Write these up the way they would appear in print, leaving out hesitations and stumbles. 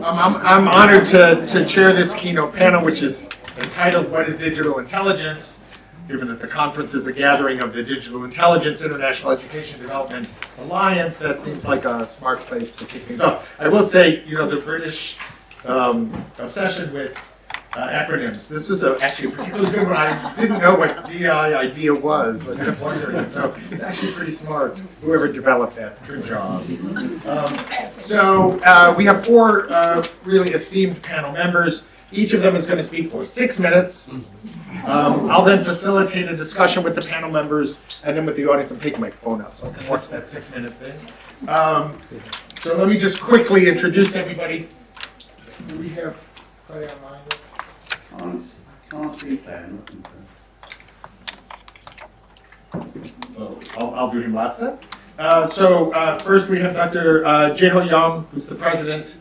I'm honored to chair this keynote panel, which is entitled What is Digital Intelligence? Given that the conference is a gathering of the Digital Intelligence International Education Development Alliance, that seems like a smart place to kick things off. I will say, the British obsession with acronyms. This is actually a particularly good one. I didn't know what DI idea was, but I kept wondering. So it's actually pretty smart. Whoever developed that, good job. So we have four really esteemed panel members. Each of them is going to speak for 6 minutes. I'll then facilitate a discussion with the panel members and then with the audience. I'm taking my phone out so I can watch that 6-minute thing. So let me just quickly introduce everybody. Do we have Clay online? Can't see Ken. I'll do him last then. So first we have Dr. Jaeho Yeom, who's the president.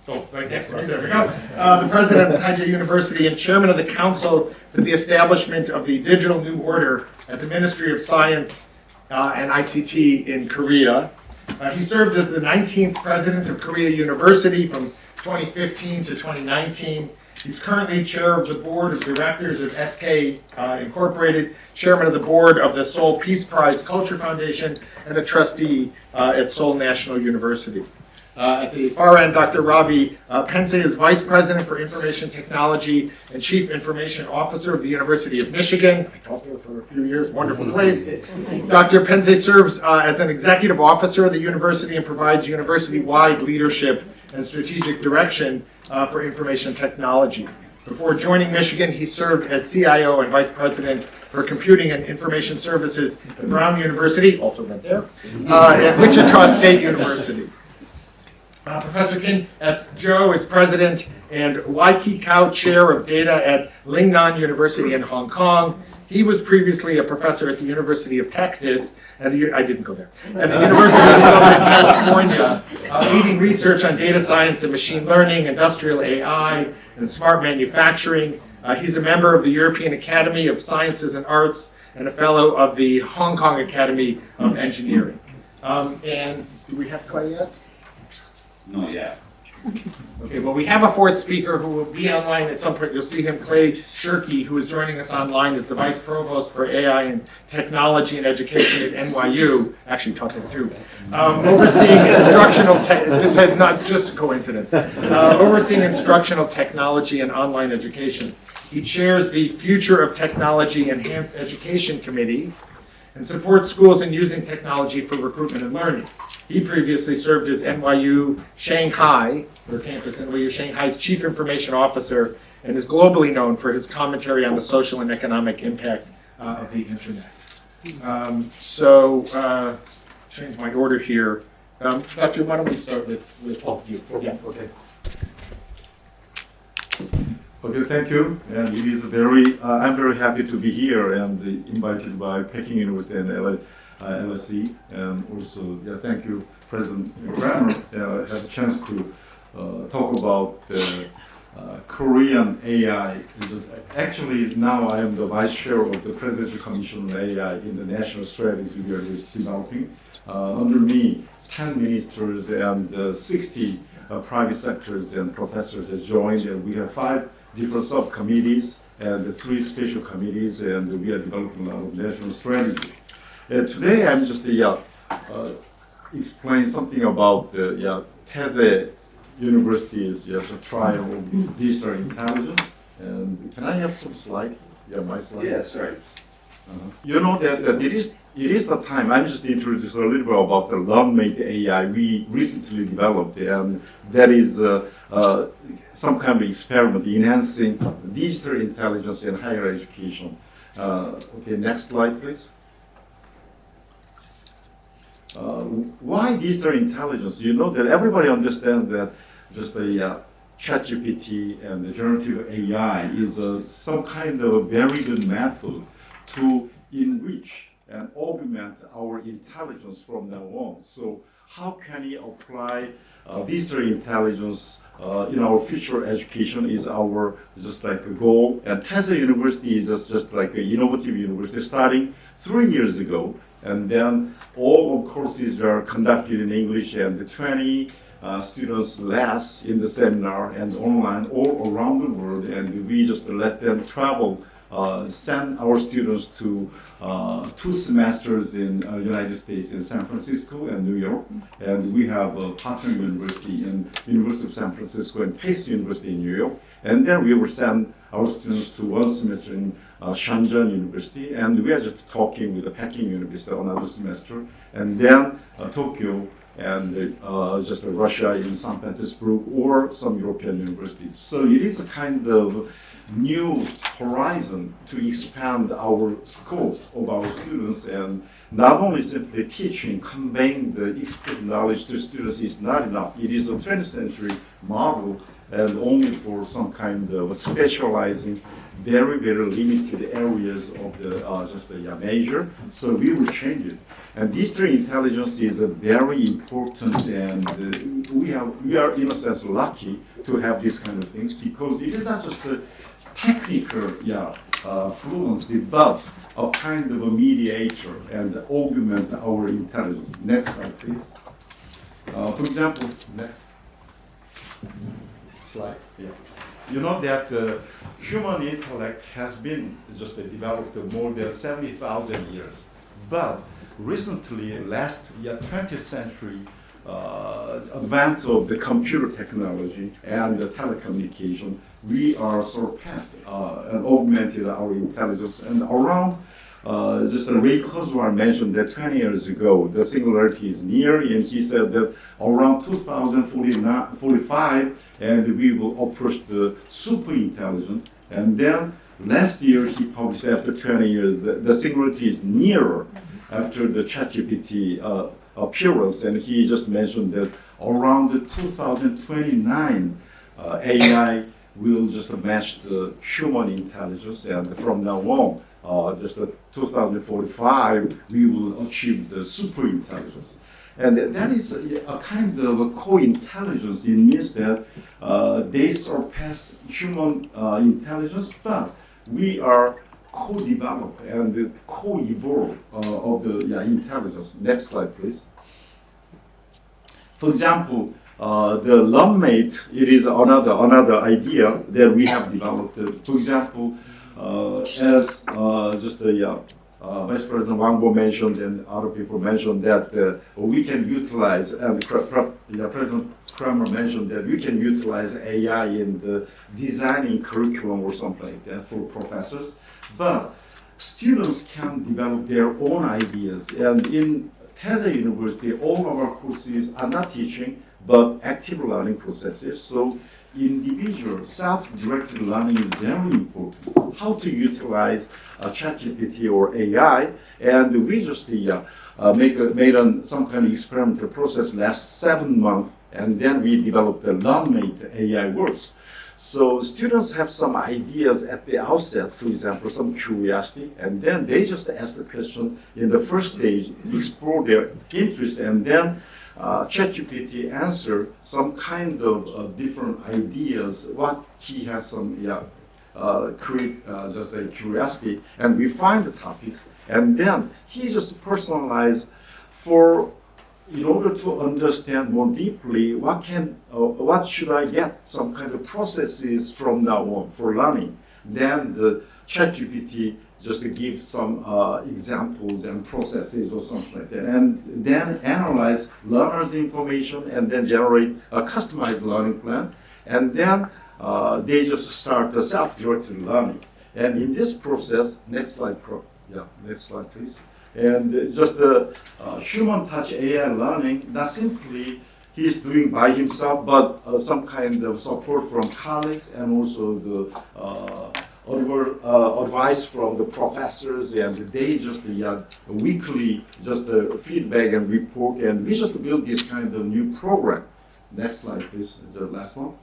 Oh, right next to me, there we go. The president of Taejae University and chairman of the council for the establishment of the Digital New Order at the Ministry of Science and ICT in Korea. He served as the 19th president of Korea University from 2015 to 2019. He's currently chair of the board of directors of SK Incorporated, chairman of the board of the Seoul Peace Prize Culture Foundation, and a trustee at Seoul National University. At the far end, Dr. Ravi Pendse is vice president for information technology and chief information officer of the University of Michigan. I taught there for a few years, wonderful place. Dr. Pendse serves as an executive officer of the university and provides university-wide leadership and strategic direction for information technology. Before joining Michigan, he served as CIO and vice president for computing and information services at Brown University, also went there, and Wichita State University. Professor Kim S. Joe is president and Wai Ki Kao chair of data at Lingnan University in Hong Kong. He was previously a professor at the University of Texas, and I didn't go there, and the University of Southern California, leading research on data science and machine learning, industrial AI, and smart manufacturing. He's a member of the European Academy of Sciences and Arts and a fellow of the Hong Kong Academy of Engineering. And do we have Clay yet? Not yet. Okay, well, we have a fourth speaker who will be online at some point. You'll see him, Clay Shirky, who is joining us online as the Vice Provost for AI and Technology and Education at NYU. Actually taught there too. Overseeing instructional this is not just a coincidence. Overseeing instructional technology and online education. He chairs the Future of Technology Enhanced Education Committee and supports schools in using technology for recruitment and learning. He previously served as NYU Shanghai, or campus NYU Shanghai's Chief Information Officer, and is globally known for his commentary on the social and economic impact of the internet. Change my order here. Doctor, why don't we start with you? Yeah. Okay. Okay, thank you. And it is I'm very happy to be here and invited by Peking University and LSE, and also thank you, President Kramer. Have a chance to talk about the Korean AI. Actually, now I am the vice chair of the Presidential Commission on AI in the national strategy we are developing. Under me, 10 ministers and 60 private sectors and professors have joined, and we have 5 different subcommittees and 3 special committees, and we are developing a lot of national strategy. Today, I'm just explain something about Taejae University's trial of digital intelligence. And can I have some slide? Yeah, my slide. Yeah, sorry. You know that it is a time. I'm just introduce a little bit about the learn-made AI we recently developed, and that is some kind of experiment enhancing digital intelligence in higher education. Okay, next slide, please. Why digital intelligence? You know that everybody understands that just a ChatGPT and the generative AI is some kind of very good method to enrich and augment our intelligence from now on. So how can we apply digital intelligence in our future education is our just like a goal. And Taejae University is just like an innovative university starting 3 years ago. And then all of courses are conducted in English, and the 20 students less in the seminar and online all around the world, and we just let them travel, send our students to 2 semesters in United States in San Francisco and New York, and we have a partner university in University of San Francisco and Pace University in New York, and then we will send our students to 1 semester in Shenzhen University, and we are just talking with the Peking University another semester, and then Tokyo and just Russia in St. Petersburg or some European universities. So it is a kind of new horizon to expand our scope of our students, and not only simply teaching, conveying the expert knowledge to students is not enough. It is a 20th century model and only for some kind of specializing very, very limited areas of the just the major. So we will change it. And digital intelligence is a very important, and we are in a sense lucky to have these kind of things, because it is not just a technical fluency, but a kind of a mediator and augment our intelligence. Next slide, please. For example, next slide. Yeah. You know that human intellect has been just developed more than 70,000 years, but recently, last 20th century, advance of the computer technology and the telecommunication, we are surpassed and augmented our intelligence. And around, just Ray Kurzweil mentioned that 20 years ago, the singularity is near, and he said that around 2045, and we will approach the super intelligent. And then last year, he published after 20 years, the singularity is nearer after the ChatGPT appearance, and he just mentioned that around 2029, AI will just match the human intelligence, and from now on, just 2045, we will achieve the super intelligence. And that is a kind of a co-intelligence. It means that they surpass human intelligence, but we are co-develop and co-evolve of the intelligence. Next slide, please. For example, the LearnMate, it is another idea that we have developed. For example, as just the Vice President Wang Bo mentioned and other people mentioned that we can utilize, and President Kramer mentioned that we can utilize AI in the designing curriculum or something like that for professors. But students can develop their own ideas. And in Taejae University, all of our courses are not teaching, but active learning processes. So individual self-directed learning is very important. How to utilize ChatGPT or AI, and we just made some kind of experimental process last 7 months, and then we developed the LearnMate AI works. So students have some ideas at the outset, for example, some curiosity, and then they just ask the question in the first stage, explore their interest, and then ChatGPT answer some kind of different ideas, what he has some, create just a curiosity, and we find the topics, and then he just personalized for, in order to understand more deeply, what should I get, some kind of processes from now on for learning. Then the ChatGPT just to give some examples and processes or something like that, and then analyze learners' information and then generate a customized learning plan, and then they just start the self-directed learning. And in this process, next slide, next slide, please. And just the human touch AI learning, not simply he's doing by himself, but some kind of support from colleagues and also the advice from the professors, and they just weekly just feedback and report, and we just build this kind of new program. Next slide, please, the last one.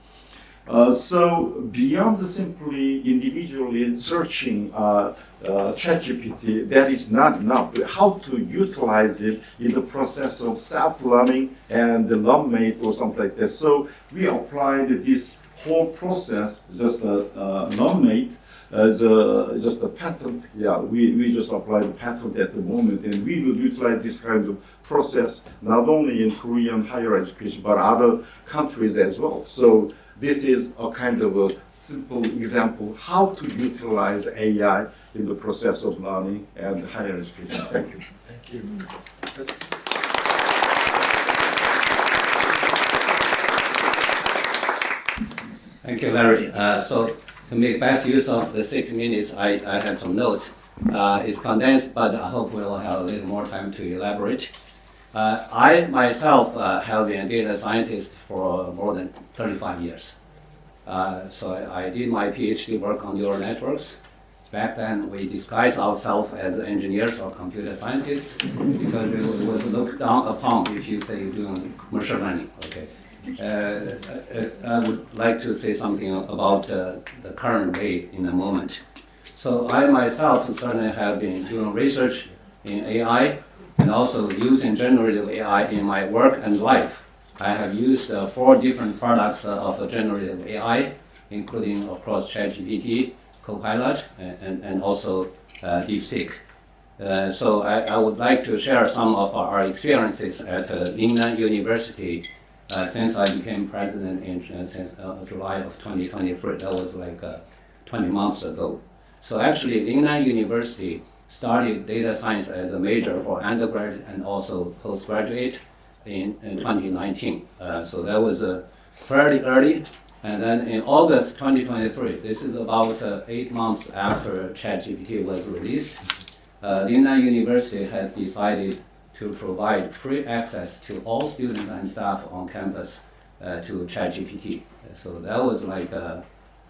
So beyond the simply individually searching ChatGPT, that is not enough. How to utilize it in the process of self-learning and the LearnMate or something like that. So we applied this whole process, just LearnMate, just a patent. Yeah, we just apply the patent at the moment, and we will utilize this kind of process not only in Korean higher education but other countries as well. So this is a kind of a simple example how to utilize AI in the process of learning and higher education. Thank you. Thank you. Thank you, Larry. So to make best use of the 6 minutes, I have some notes. It's condensed, but I hope we'll have a little more time to elaborate. I myself have been a data scientist for more than 35 years. So I did my PhD work on neural networks. Back then, we disguised ourselves as engineers or computer scientists because it was looked down upon if you say you're doing machine learning. Okay. I would like to say something about the current day in a moment. So I myself certainly have been doing research in AI and also using generative AI in my work and life. I have used 4 different products of generative AI, including, of course, ChatGPT, Copilot, and also DeepSeek. So I would like to share some of our experiences at Lingnan University since I became president in since July of 2023. That was like 20 months ago. So actually, Lingnan University started data science as a major for undergrad and also postgraduate in 2019. So that was fairly early. And then in August 2023, this is about 8 months after ChatGPT was released, Lingnan University has decided to provide free access to all students and staff on campus to ChatGPT. So that was like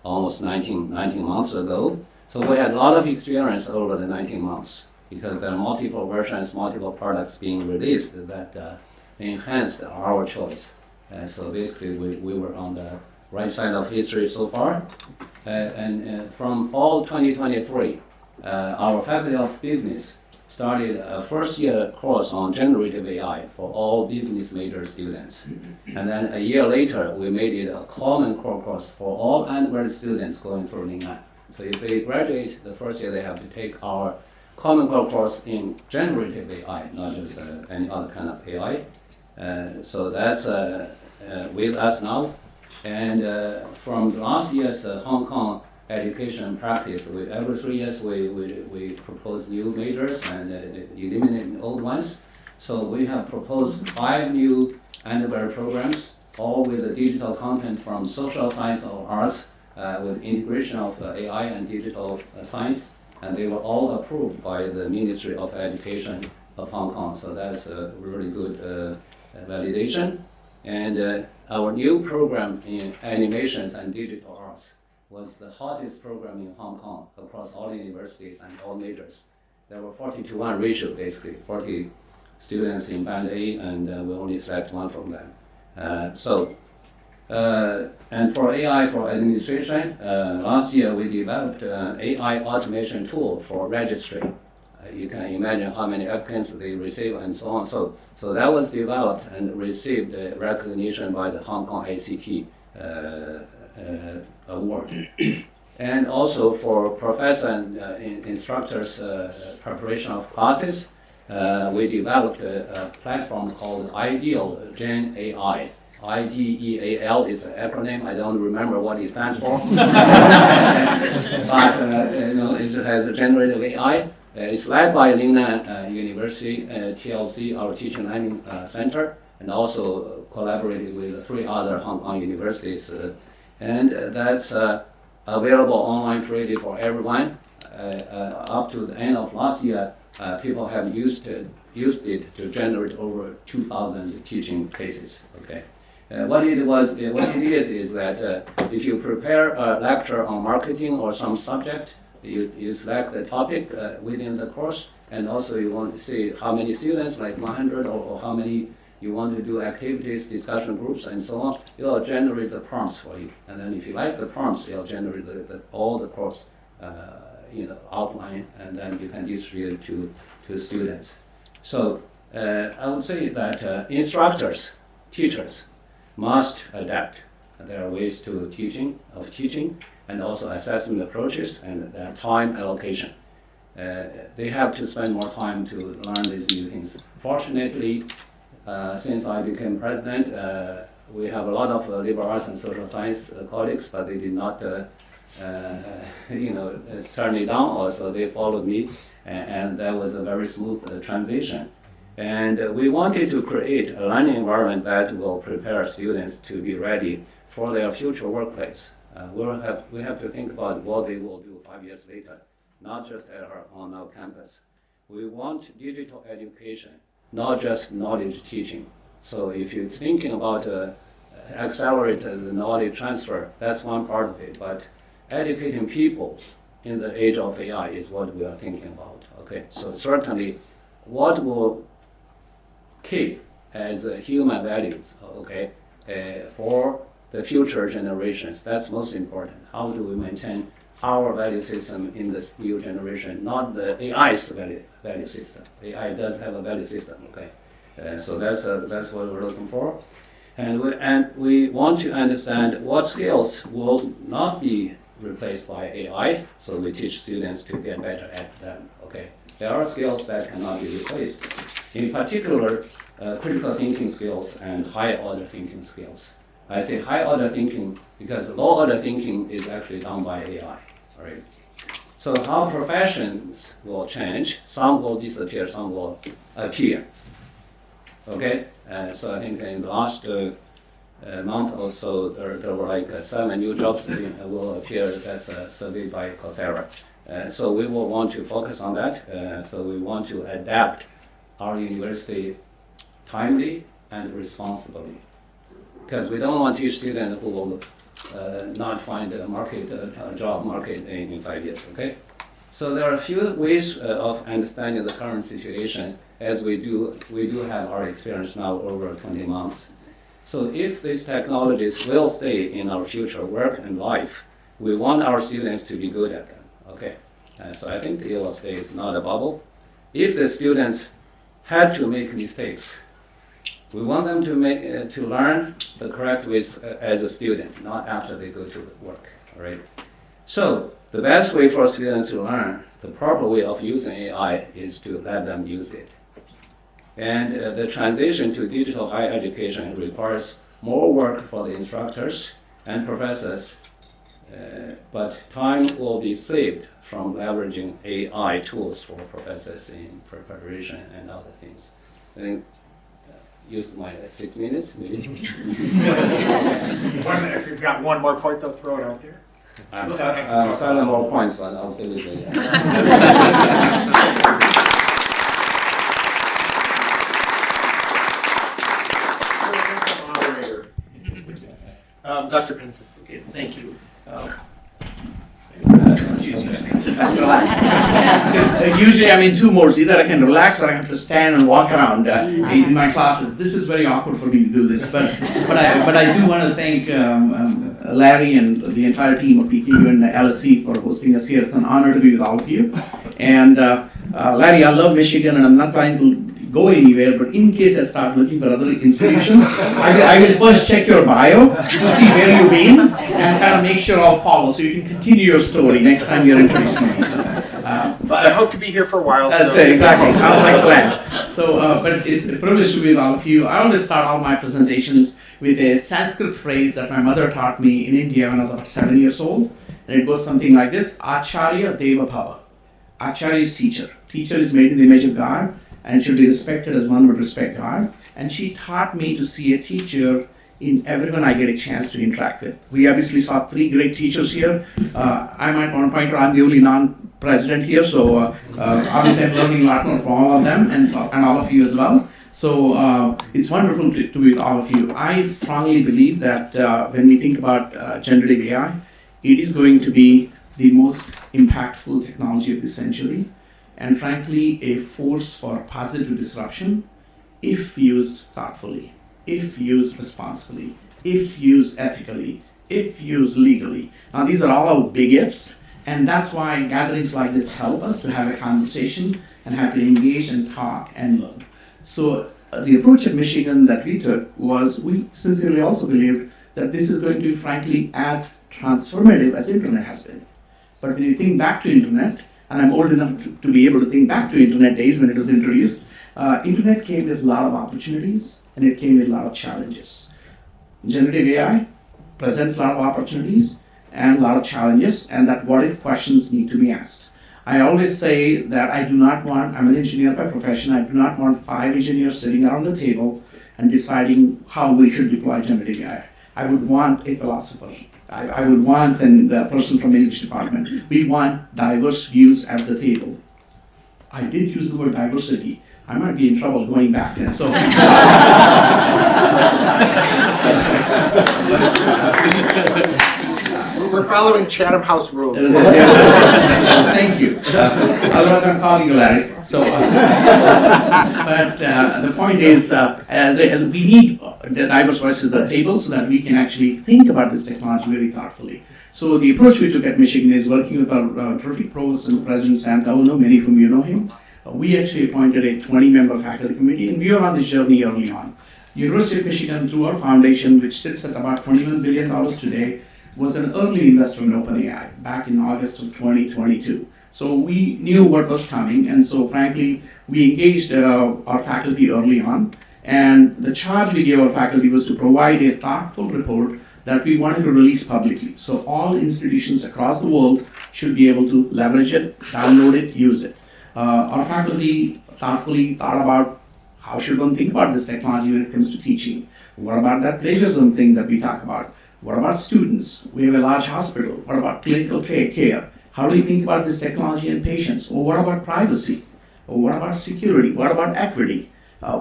almost 19 months ago. So we had a lot of experience over the 19 months because there are multiple versions, multiple products being released that enhanced our choice. So basically we were on the right side of history so far. And from fall 2023, our Faculty of Business started a first-year course on generative AI for all business major students. And then a year later, we made it a common core course for all undergraduate students going through Lingnan. So if they graduate the first year, they have to take our common core course in generative AI, not just any other kind of AI. So that's with us now. And from last year's Hong Kong education practice, every 3 years we propose new majors and eliminate old ones. So we have proposed 5 new undergraduate programs, all with the digital content from social science or arts, with integration of AI and digital science, and they were all approved by the Ministry of Education of Hong Kong. So that's a really good validation. And our new program in animations and digital arts was the hottest program in Hong Kong across all universities and all majors. There were 40-to-1 ratio, basically, 40 students in Band A, and we only select 1 from them. And for AI for administration, last year we developed an AI automation tool for registry. You can imagine how many applicants they receive and so on. So that was developed and received recognition by the Hong Kong ACT award. And also for professor and instructors' preparation of classes, we developed a platform called Ideal Gen AI. IDEAL is an acronym. I don't remember what it stands for, but it has a generative AI. It's led by Lingnan University, TLC, our Teaching Learning Center, and also collaborated with 3 other Hong Kong universities. And that's available online freely for everyone. Up to the end of last year, people have used it to generate over 2,000 teaching cases. Okay. What it is that if you prepare a lecture on marketing or some subject, you select the topic within the course, and also you want to see how many students, like 100, or how many you want to do activities, discussion groups, and so on. It'll generate the prompts for you, and then if you like the prompts, it'll generate all the course outline, and then you can distribute it to students. So I would say that teachers must adapt. There are ways to teaching, and also assessment approaches and their time allocation. They have to spend more time to learn these new things. Fortunately, since I became president, we have a lot of liberal arts and social science colleagues, but they did not turn me down. Also, they followed me, and that was a very smooth transition. And we wanted to create a learning environment that will prepare students to be ready for their future workplace. We have to think about what they will do 5 years later, not just on our campus. We want digital education, not just knowledge teaching. So if you're thinking about accelerate the knowledge transfer, that's one part of it. But educating people in the age of AI is what we are thinking about. Okay, so certainly, what will keep as human values? Okay, for the future generations, that's most important. How do we maintain our value system in this new generation, not the AI's value system? AI does have a value system. Okay, so that's what we're looking for. And we want to understand what skills will not be replaced by AI, so we teach students to get better at them. Okay, there are skills that cannot be replaced. In particular, critical thinking skills and high-order thinking skills. I say high-order thinking because low-order thinking is actually done by AI. Right? So how professions will change? Some will disappear, some will appear. Okay, so I think in the last month or so, there were like 7 new jobs that will appear. That's a survey by Coursera. So we will want to focus on that. So we want to adapt our university timely and responsibly, because we don't want to teach students who will not find a job market in 5 years. Okay. So there are a few ways of understanding the current situation, as we do have our experience now over 20 months. So if these technologies will stay in our future work and life, we want our students to be good at them. Okay, so I think it will stay. It's not a bubble. If the students had to make mistakes, we want them to learn the correct ways as a student, not after they go to work. All right. So the best way for students to learn the proper way of using AI is to let them use it. And the transition to digital higher education requires more work for the instructors and professors, but time will be saved from leveraging AI tools for professors in preparation and other things. I think use my 6 minutes, maybe. If you've got one more point, they'll throw it out there. 7 more points, but I'll say it later. Dr. Pendse. Okay, thank you. Relax. Because usually I'm in 2 modes. Either I can relax or I have to stand and walk around in my classes. This is very awkward for me to do this, but I do want to thank Larry and the entire team of PKU and LSE for hosting us here. It's an honor to be with all of you. And Larry, I love Michigan, and I'm not trying to go anywhere, but in case I start looking for other institutions, I will first check your bio to see where you've been and kind of make sure I'll follow so you can continue your story next time you're introducing me. But I hope to be here for a while. That's it, exactly. Sounds like a plan. So, but it's a privilege to be with all of you. I always start all my presentations with a Sanskrit phrase that my mother taught me in India when I was about 7 years old. And it goes something like this: Acharya Deva Bhava. Acharya is teacher. Teacher is made in the image of God and should be respected as one would respect God. And she taught me to see a teacher in everyone I get a chance to interact with. We obviously saw 3 great teachers here. I might want to point out I'm the only non-president here, so obviously I'm learning a lot more from all of them and all of you as well. So it's wonderful to be with all of you. I strongly believe that when we think about generative AI, it is going to be the most impactful technology of this century, and frankly, a force for positive disruption if used thoughtfully, if used responsibly, if used ethically, if used legally. Now, these are all big ifs, and that's why gatherings like this help us to have a conversation and have to engage and talk and learn. So the approach at Michigan that we took was we sincerely also believed that this is going to be frankly as transformative as internet has been. But when you think back to internet, and I'm old enough to be able to think back to internet days when it was introduced, internet came with a lot of opportunities and it came with a lot of challenges. Generative AI presents a lot of opportunities and a lot of challenges, and that what if questions need to be asked. I always say that I'm an engineer by profession, I do not want 5 engineers sitting around the table and deciding how we should deploy generative AI. I would want a philosopher. I would want the person from English department. We want diverse views at the table. I did use the word diversity. I might be in trouble going back there. So, We're following Chatham House rules. thank you. Otherwise, I'm calling you Larry. So, but the point is, as we need the diverse voices at the table so that we can actually think about this technology very thoughtfully. So the approach we took at Michigan is working with our terrific provost and president, Sam Taono, many of whom you know him. We actually appointed a 20-member faculty committee, and we were on this journey early on. University of Michigan, through our foundation, which sits at about $21 billion today, was an early investor in OpenAI back in August of 2022. So we knew what was coming, and so frankly, we engaged our faculty early on, and the charge we gave our faculty was to provide a thoughtful report that we wanted to release publicly. So all institutions across the world should be able to leverage it, download it, use it. Our faculty thoughtfully thought about how should one think about this technology when it comes to teaching. What about that plagiarism thing that we talk about? What about students? We have a large hospital. What about clinical care? How do you think about this technology and patients? Or what about privacy? Or what about security? What about equity?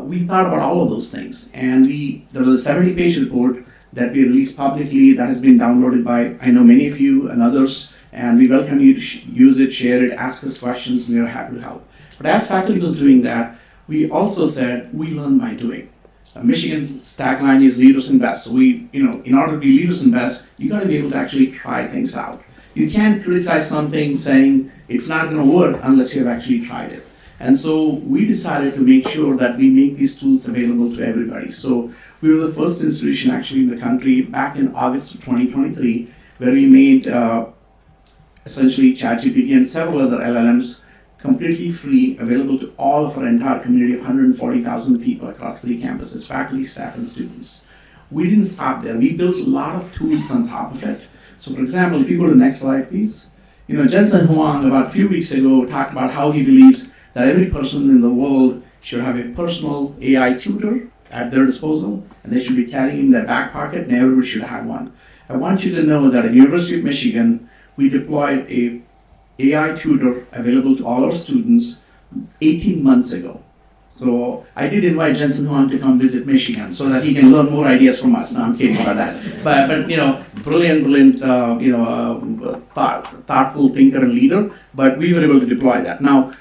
We thought about all of those things. And there was a 70-page report that we released publicly that has been downloaded by, I know, many of you and others. And we welcome you to use it, share it, ask us questions, and we are happy to help. But as faculty was doing that, we also said, we learn by doing. Michigan's tagline is leaders invest. So in order to be leaders invest, you got to be able to actually try things out. You can't criticize something saying it's not going to work unless you've actually tried it. And so we decided to make sure that we make these tools available to everybody. So we were the first institution actually in the country back in August of 2023, where we made essentially ChatGPT and several other LLMs completely free, available to all of our entire community of 140,000 people across 3 campuses, faculty, staff, and students. We didn't stop there. We built a lot of tools on top of it. So for example, if you go to the next slide, please. Jensen Huang, about a few weeks ago, talked about how he believes that every person in the world should have a personal AI tutor at their disposal, and they should be carrying in their back pocket, and everybody should have one. I want you to know that at the University of Michigan, we deployed a AI tutor available to all our students 18 months ago. So I did invite Jensen Huang to come visit Michigan so that he can learn more ideas from us. No, I'm kidding about that. But brilliant, thoughtful thinker and leader. But we were able to deploy that. Now,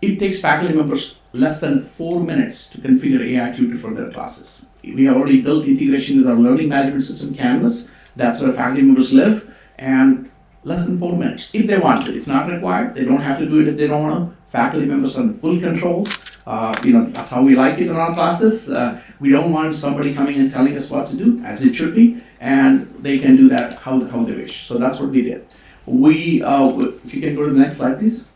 it takes faculty members less than 4 minutes to configure AI tutor for their classes. We have already built integration with our learning management system, Canvas. That's where faculty members live, and less than 4 minutes if they want to. It's not required. They don't have to do it if they don't want to. Faculty members are in full control. That's how we like it in our classes. We don't want somebody coming and telling us what to do, as it should be, and they can do that how they wish. So that's what we did. If you can go to the next slide, please.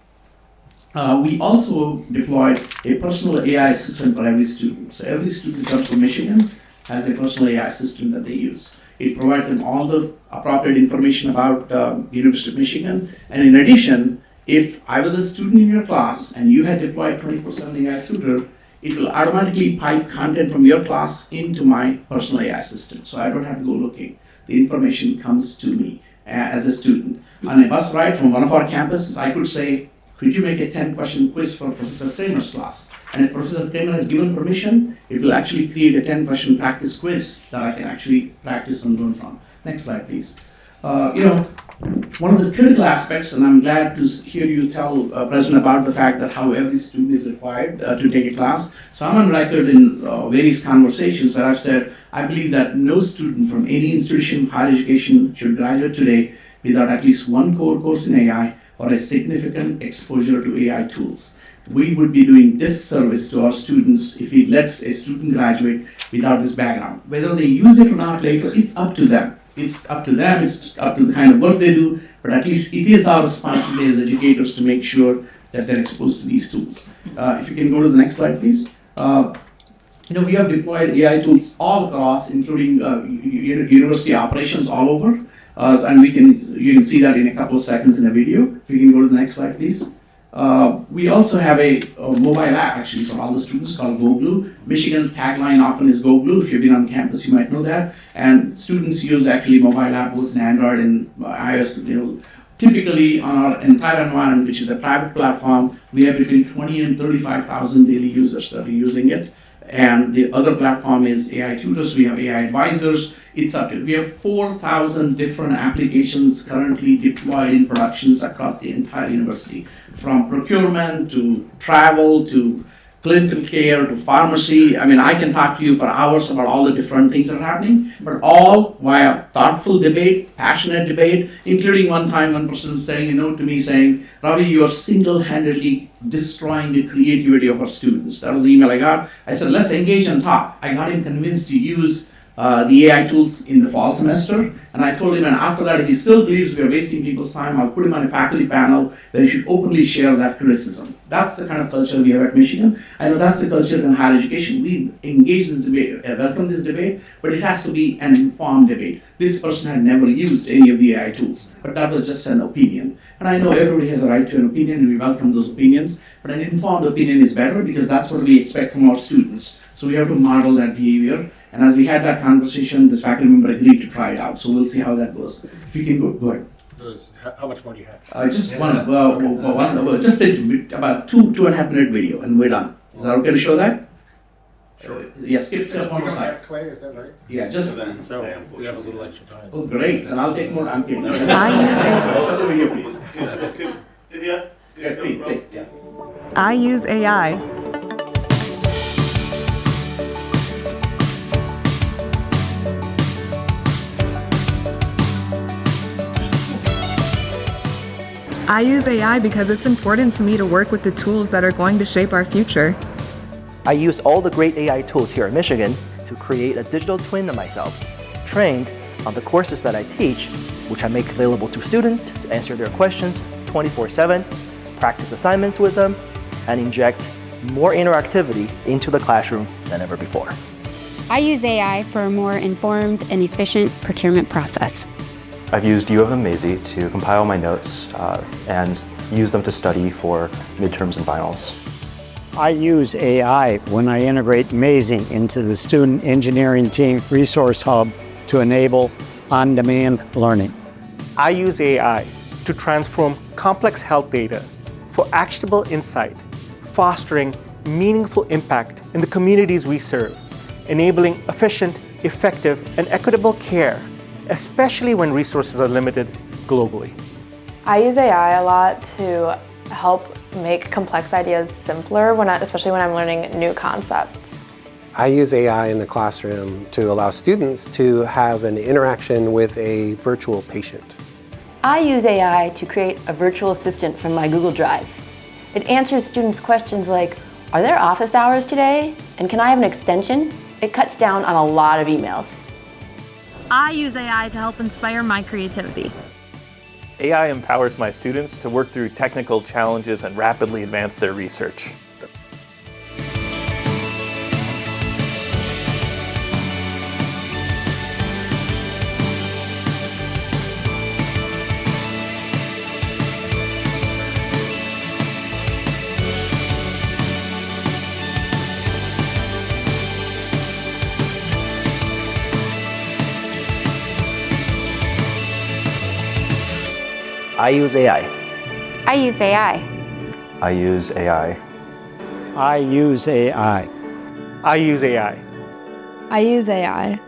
We also deployed a personal AI assistant for every student. So every student who comes from Michigan has a personal AI assistant that they use. It provides them all the appropriate information about the University of Michigan. And in addition, if I was a student in your class and you had deployed 24/7 AI tutor, it will automatically pipe content from your class into my personal AI assistant. So I don't have to go looking. The information comes to me as a student. On a bus ride from one of our campuses, I could say, could you make a 10-question quiz for Professor Kramer's class? And if Professor Kramer has given permission, it will actually create a 10-question practice quiz that I can actually practice and learn from. Next slide, please. One of the critical aspects, and I'm glad to hear you tell President about the fact that how every student is required to take a class. So I'm on record in various conversations where I've said, I believe that no student from any institution of higher education should graduate today without at least one core course in AI, or a significant exposure to AI tools. We would be doing disservice to our students if we let a student graduate without this background. Whether they use it or not later, it's up to them. It's up to the kind of work they do, but at least it is our responsibility as educators to make sure that they're exposed to these tools. If you can go to the next slide, please. We have deployed AI tools all across, including university operations all over, and you can see that in a couple of seconds in a video. If you can go to the next slide, please. We also have a mobile app actually for all the students called GoGlue. Michigan's tagline often is GoGlue. If you've been on campus, you might know that. And students use actually mobile app both in Android and iOS. Typically on our entire environment, which is a private platform, we have between 20 and 35,000 daily users that are using it. And the other platform is AI tutors. We have AI advisors. It's up to, we have 4,000 different applications currently deployed in productions across the entire university, from procurement to travel to clinical care to pharmacy. I mean, I can talk to you for hours about all the different things that are happening, but all via thoughtful debate, passionate debate, including one time one person sending a note to me saying, Ravi, you are single-handedly destroying the creativity of our students. That was the email I got. I said, let's engage and talk. I got him convinced to use the AI tools in the fall semester, and I told him, and after that, if he still believes we are wasting people's time, I'll put him on a faculty panel where he should openly share that criticism. That's the kind of culture we have at Michigan. I know that's the culture in higher education. We engage in this debate, welcome this debate, but it has to be an informed debate. This person had never used any of the AI tools, but that was just an opinion. And I know everybody has a right to an opinion, and we welcome those opinions, but an informed opinion is better because that's what we expect from our students. So we have to model that behavior. And as we had that conversation, this faculty member agreed to try it out. So we'll see how that goes. If you can go ahead. How much more do you have? I just want just about 2.5 minute video, and we're done. Is that okay to show that? Sure. Yeah, skip to one more slide. Clay, is that right? Yeah, just. So we have a little extra time. Oh, great. Then I'll take more. I'm kidding. I Show the video, please. Yeah, Please, yeah. I use AI. I use AI because it's important to me to work with the tools that are going to shape our future. I use all the great AI tools here in Michigan to create a digital twin of myself, trained on the courses that I teach, which I make available to students to answer their questions 24/7, practice assignments with them, and inject more interactivity into the classroom than ever before. I use AI for a more informed and efficient procurement process. I've used U of M Maisie to compile my notes and use them to study for midterms and finals. I use AI when I integrate Maisie into the Student Engineering Team Resource Hub to enable on-demand learning. I use AI to transform complex health data for actionable insight, fostering meaningful impact in the communities we serve, enabling efficient, effective, and equitable care, especially when resources are limited globally. I use AI a lot to help make complex ideas simpler, especially when I'm learning new concepts. I use AI in the classroom to allow students to have an interaction with a virtual patient. I use AI to create a virtual assistant from my Google Drive. It answers students' questions like, are there office hours today? And can I have an extension? It cuts down on a lot of emails. I use AI to help inspire my creativity. AI empowers my students to work through technical challenges and rapidly advance their research. I use AI. I use AI. I use AI. I use AI. I use AI. I use AI.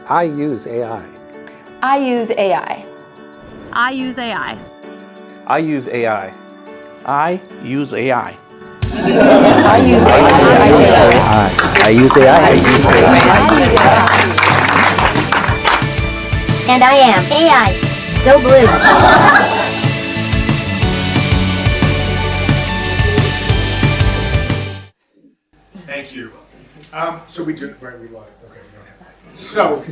I use AI. I use AI. I use AI. I use AI. I use AI. I use AI. I use AI. I use AI. And I am AI. Go Blue. Thank you. So we lost. Okay. No. So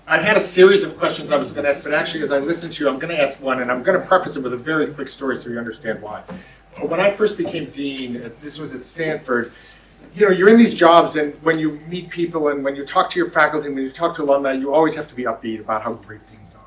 I had a series of questions I was going to ask, but actually, as I listened to you, I'm going to ask one, and I'm going to preface it with a very quick story so you understand why. When I first became dean, this was at Stanford. You're in these jobs, and when you meet people, and when you talk to your faculty, and when you talk to alumni, you always have to be upbeat about how great things are.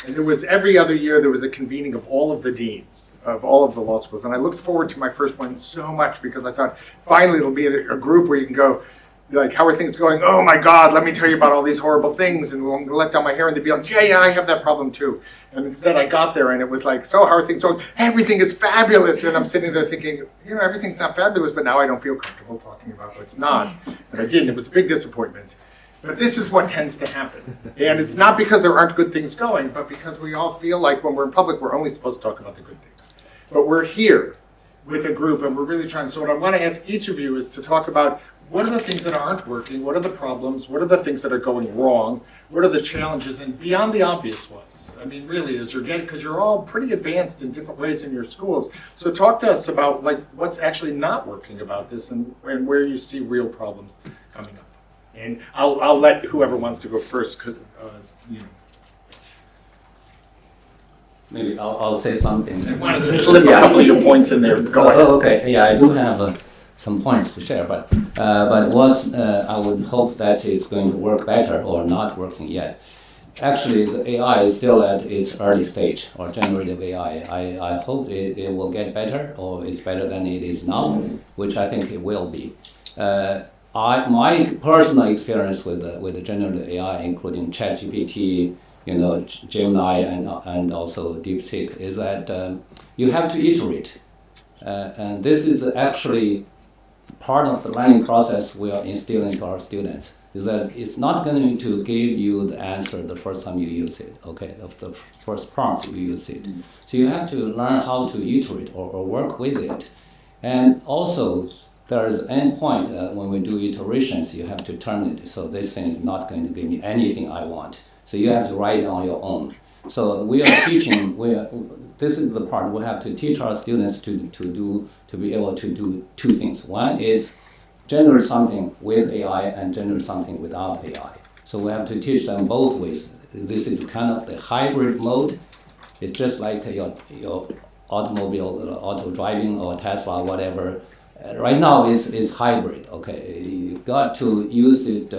And there was every other year there was a convening of all of the deans of all of the law schools, and I looked forward to my first one so much because I thought finally it'll be a group where you can go, like, how are things going? Oh my God, let me tell you about all these horrible things, and I'm gonna let down my hair, and they'd be like, yeah, I have that problem too. And instead I got there and it was like, so how are things going? Everything is fabulous. And I'm sitting there thinking, everything's not fabulous, but now I don't feel comfortable talking about what's not. And I didn't, it was a big disappointment. But this is what tends to happen. And it's not because there aren't good things going, but because we all feel like when we're in public, we're only supposed to talk about the good things. But we're here with a group and we're really trying. So what I want to ask each of you is to talk about what are the things that aren't working, what are the problems, what are the things that are going wrong, what are the challenges, and beyond the obvious ones. I mean, really, as you're getting, because you're all pretty advanced in different ways in your schools. So talk to us about like what's actually not working about this and where you see real problems coming up. And I'll let whoever wants to go first, because Maybe I'll say something. I want to slip a couple of your points in there. Go ahead. Okay. Yeah, I do have some points to share, but what I would hope that it's going to work better or not working yet. Actually, the AI is still at its early stage, or generative AI. I hope it will get better, or it's better than it is now, which I think it will be. My personal experience with the generative AI, including ChatGPT, Gemini, and also DeepSeek, is that you have to iterate, and this is actually part of the learning process we are instilling to our students. Is that it's not going to give you the answer the first time you use it, okay, the first prompt you use it. So you have to learn how to iterate or work with it. And also, there is an endpoint when we do iterations, you have to turn it. So this thing is not going to give me anything I want. So you have to write it on your own. So we are teaching, this is the part we have to teach our students to be able to do two things. One is generate something with AI and generate something without AI. So we have to teach them both ways. This is kind of the hybrid mode. It's just like your automobile, auto driving or Tesla, whatever. Right now it's hybrid, okay? You got to use it,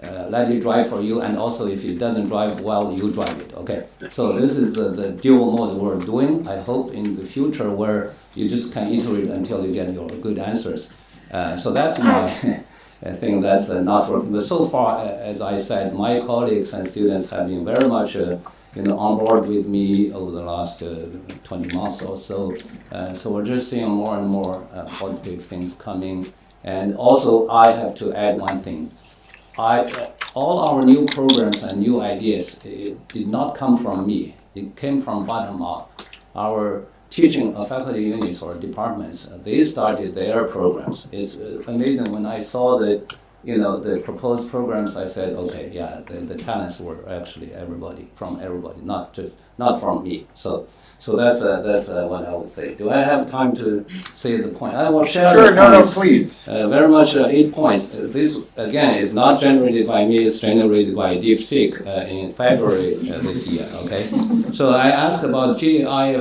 let it drive for you, and also if it doesn't drive well, you drive it, okay? So this is the dual mode we're doing. I hope in the future where you just can iterate until you get your good answers. So that's my thing that's not working. But so far, as I said, my colleagues and students have been very much on board with me over the last 20 months or so. So we're just seeing more and more positive things coming. And also, I have to add one thing. All our new programs and new ideas, it did not come from me. It came from bottom up. Our teaching faculty units or departments, they started their programs. It's amazing when I saw the proposed programs. I said, okay, yeah, the talents were actually everybody, not from me. So that's what I would say. Do I have time to say the point? I will share. Sure, the no, points. please. Very much 8 points. This again is not generated by me. It's generated by DeepSeek in February this year. Okay. So I asked about GAI,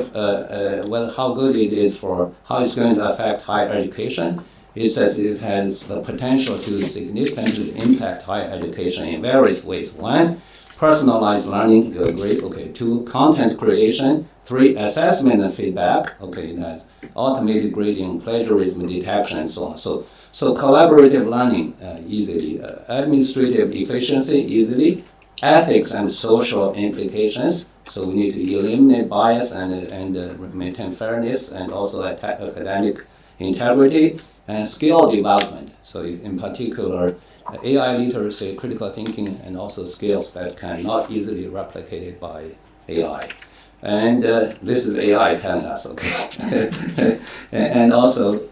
how good it is for how it's going to affect higher education. It says it has the potential to significantly impact higher education in various ways. One, personalized learning, you agree? Okay. Two, content creation. Three, assessment and feedback. Okay, it has automated grading, plagiarism detection, and so on. So collaborative learning easily, administrative efficiency easily, ethics and social implications. So we need to eliminate bias and maintain fairness, and also academic integrity and skill development. So in particular, AI literacy, critical thinking, and also skills that cannot easily replicated by AI. And this is AI telling us, okay. And also,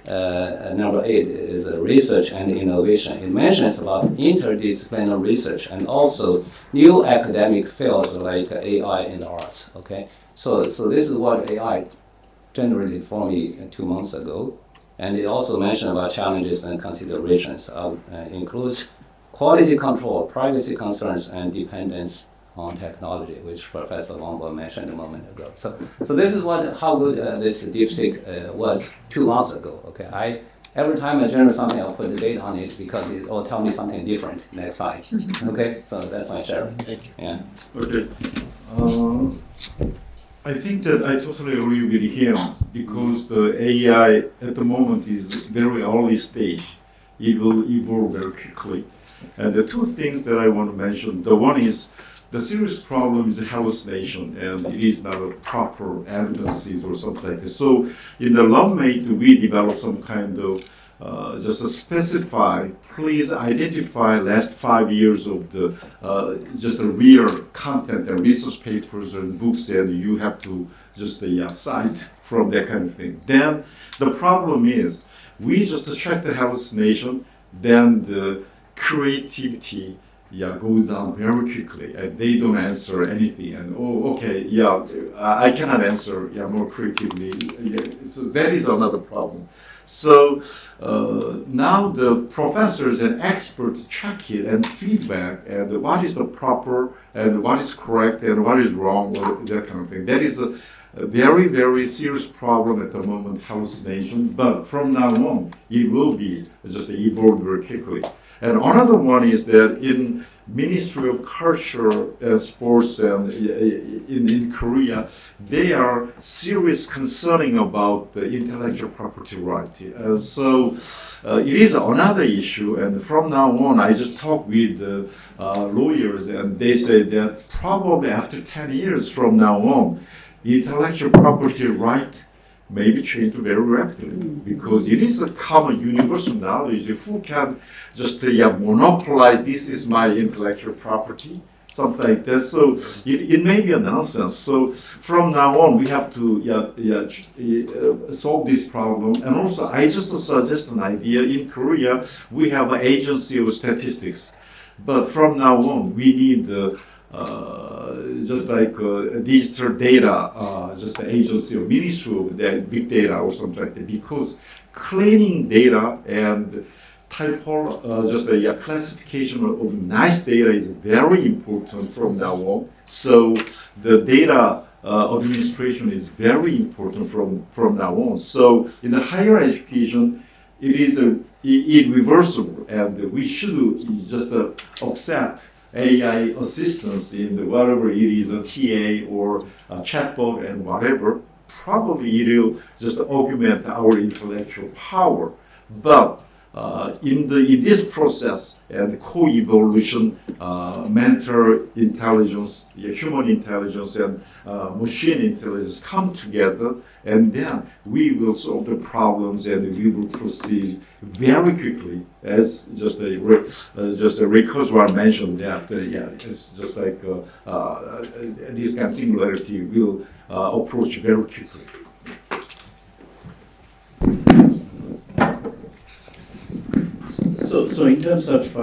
number 8 is research and innovation. It mentions about interdisciplinary research and also new academic fields like AI in the arts, okay. So this is what AI generated for me 2 months ago. And it also mentioned about challenges and considerations, includes quality control, privacy concerns, and dependence on technology, which Professor Longbo mentioned a moment ago. So this is how good this DeepSeek was 2 months ago. Okay, every time I generate something, I'll put the date on it because it will tell me something different next time. Okay, so that's my sharing. Thank you. Yeah. Okay. I think that I totally agree with him because the AI at the moment is very early stage. It will evolve very quickly. And the two things that I want to mention, the one is the serious problem is hallucination, and it is not a proper evidences or something like this. So in the LumMate, we developed some kind of just a specify, please identify last 5 years of the just the real content and research papers and books, and you have to just cite from that kind of thing. Then the problem is we just check the hallucination, then the creativity goes down very quickly, and they don't answer anything. And I cannot answer more creatively. So that is another problem. So now the professors and experts check it and feedback and what is the proper and what is correct and what is wrong, or that kind of thing. That is a very, very serious problem at the moment, hallucination. But from now on, it will be just evolved very quickly. And another one is that in Ministry of Culture and Sports and in Korea, they are serious concerning about the intellectual property right. So it is another issue, and from now on, I just talk with lawyers, and they say that probably after 10 years from now on, intellectual property right may be changed very rapidly because it is a common universal knowledge. Who can just monopolize this is my intellectual property, something like that. So it may be a nonsense. So from now on, we have to solve this problem. And also, I just suggest an idea. In Korea, we have an agency of statistics, but from now on, we need just like digital data, just the agency or ministry of big data or something like that, because cleaning data and just a classification of nice data is very important from now on. So the data administration is very important from now on. So in the higher education, it is irreversible, and we should just accept AI assistance in whatever it is, a TA or a chatbot and whatever. Probably it will just augment our intellectual power. But in this process and co-evolution, mental intelligence, human intelligence, and machine intelligence come together, and then we will solve the problems and we will proceed very quickly. As just Rick Kurzweil mentioned that, it's just like this kind of singularity will approach very quickly. So in terms of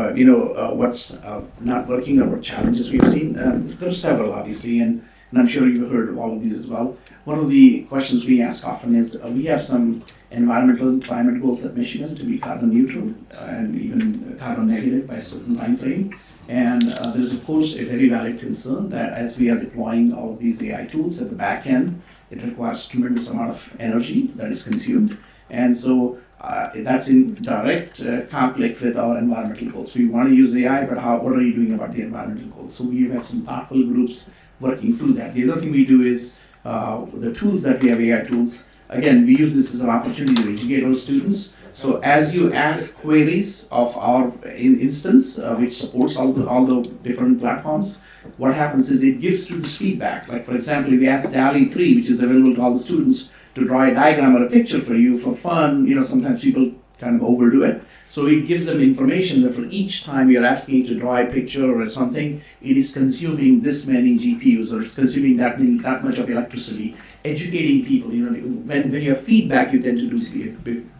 what's not working or what challenges we've seen, there are several obviously, and I'm sure you've heard of all of these as well. One of the questions we ask often is we have some environmental and climate goals at Michigan to be carbon neutral and even carbon negative by a certain time frame. And there's of course a very valid concern that as we are deploying all of these AI tools at the back end, it requires tremendous amount of energy that is consumed. And so that's in direct conflict with our environmental goals. We want to use AI, but what are you doing about the environmental goals? So we have some thoughtful groups working through that. The other thing we do is the tools that we have, AI tools, again, we use this as an opportunity to educate our students. So as you ask queries of our instance, which supports all the different platforms, what happens is it gives students feedback. Like for example, if we ask DALL-E 3, which is available to all the students, to draw a diagram or a picture for you for fun, sometimes people kind of overdo it. So it gives them information that for each time you're asking to draw a picture or something, it is consuming this many GPUs or it's consuming that much of electricity. Educating people, when you have feedback, you tend to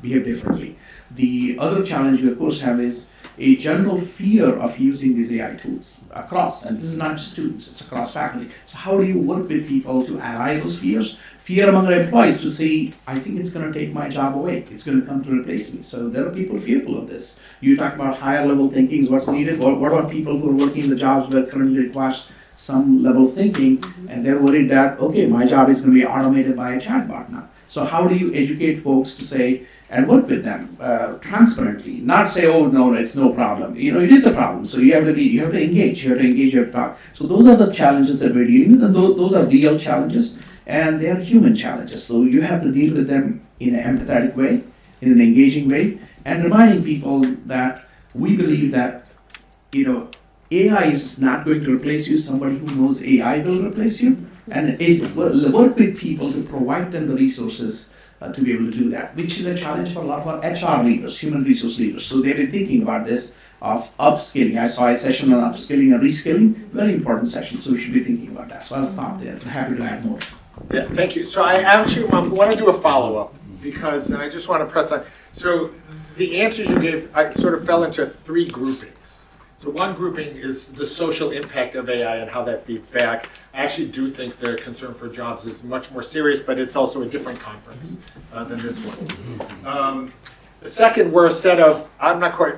behave differently. The other challenge we of course have is a general fear of using these AI tools across, and this is not just students, it's across faculty. So how do you work with people to allay those fears? Fear among our employees to say, I think it's going to take my job away, it's going to come to replace me. So there are people fearful of this. You talk about higher level thinking is what's needed. What about people who are working in the jobs where currently requires some level of thinking, and they're worried that, okay, my job is going to be automated by a chatbot now. So how do you educate folks to say, and work with them transparently, not say, oh no, it's no problem. You know, it is a problem. So you have to engage, you have to talk. So those are the challenges that we're dealing with, and those are real challenges, and they are human challenges. So you have to deal with them in an empathetic way, in an engaging way, and reminding people that we believe that, you know, AI is not going to replace you. Somebody who knows AI will replace you, and work with people to provide them the resources to be able to do that, which is a challenge for a lot of our HR leaders, human resource leaders. So they've been thinking about this of upskilling. I saw a session on upskilling and reskilling, very important session, so we should be thinking about that. So I'll stop there. I'm happy to add more. Yeah, thank you. So I actually want to do a follow-up because, and I just want to press on. So the answers you gave, I sort of fell into three groupings. So one grouping is the social impact of AI and how that feeds back. I actually do think the concern for jobs is much more serious, but it's also a different conference than this one. The second were a set of, I'm not quite,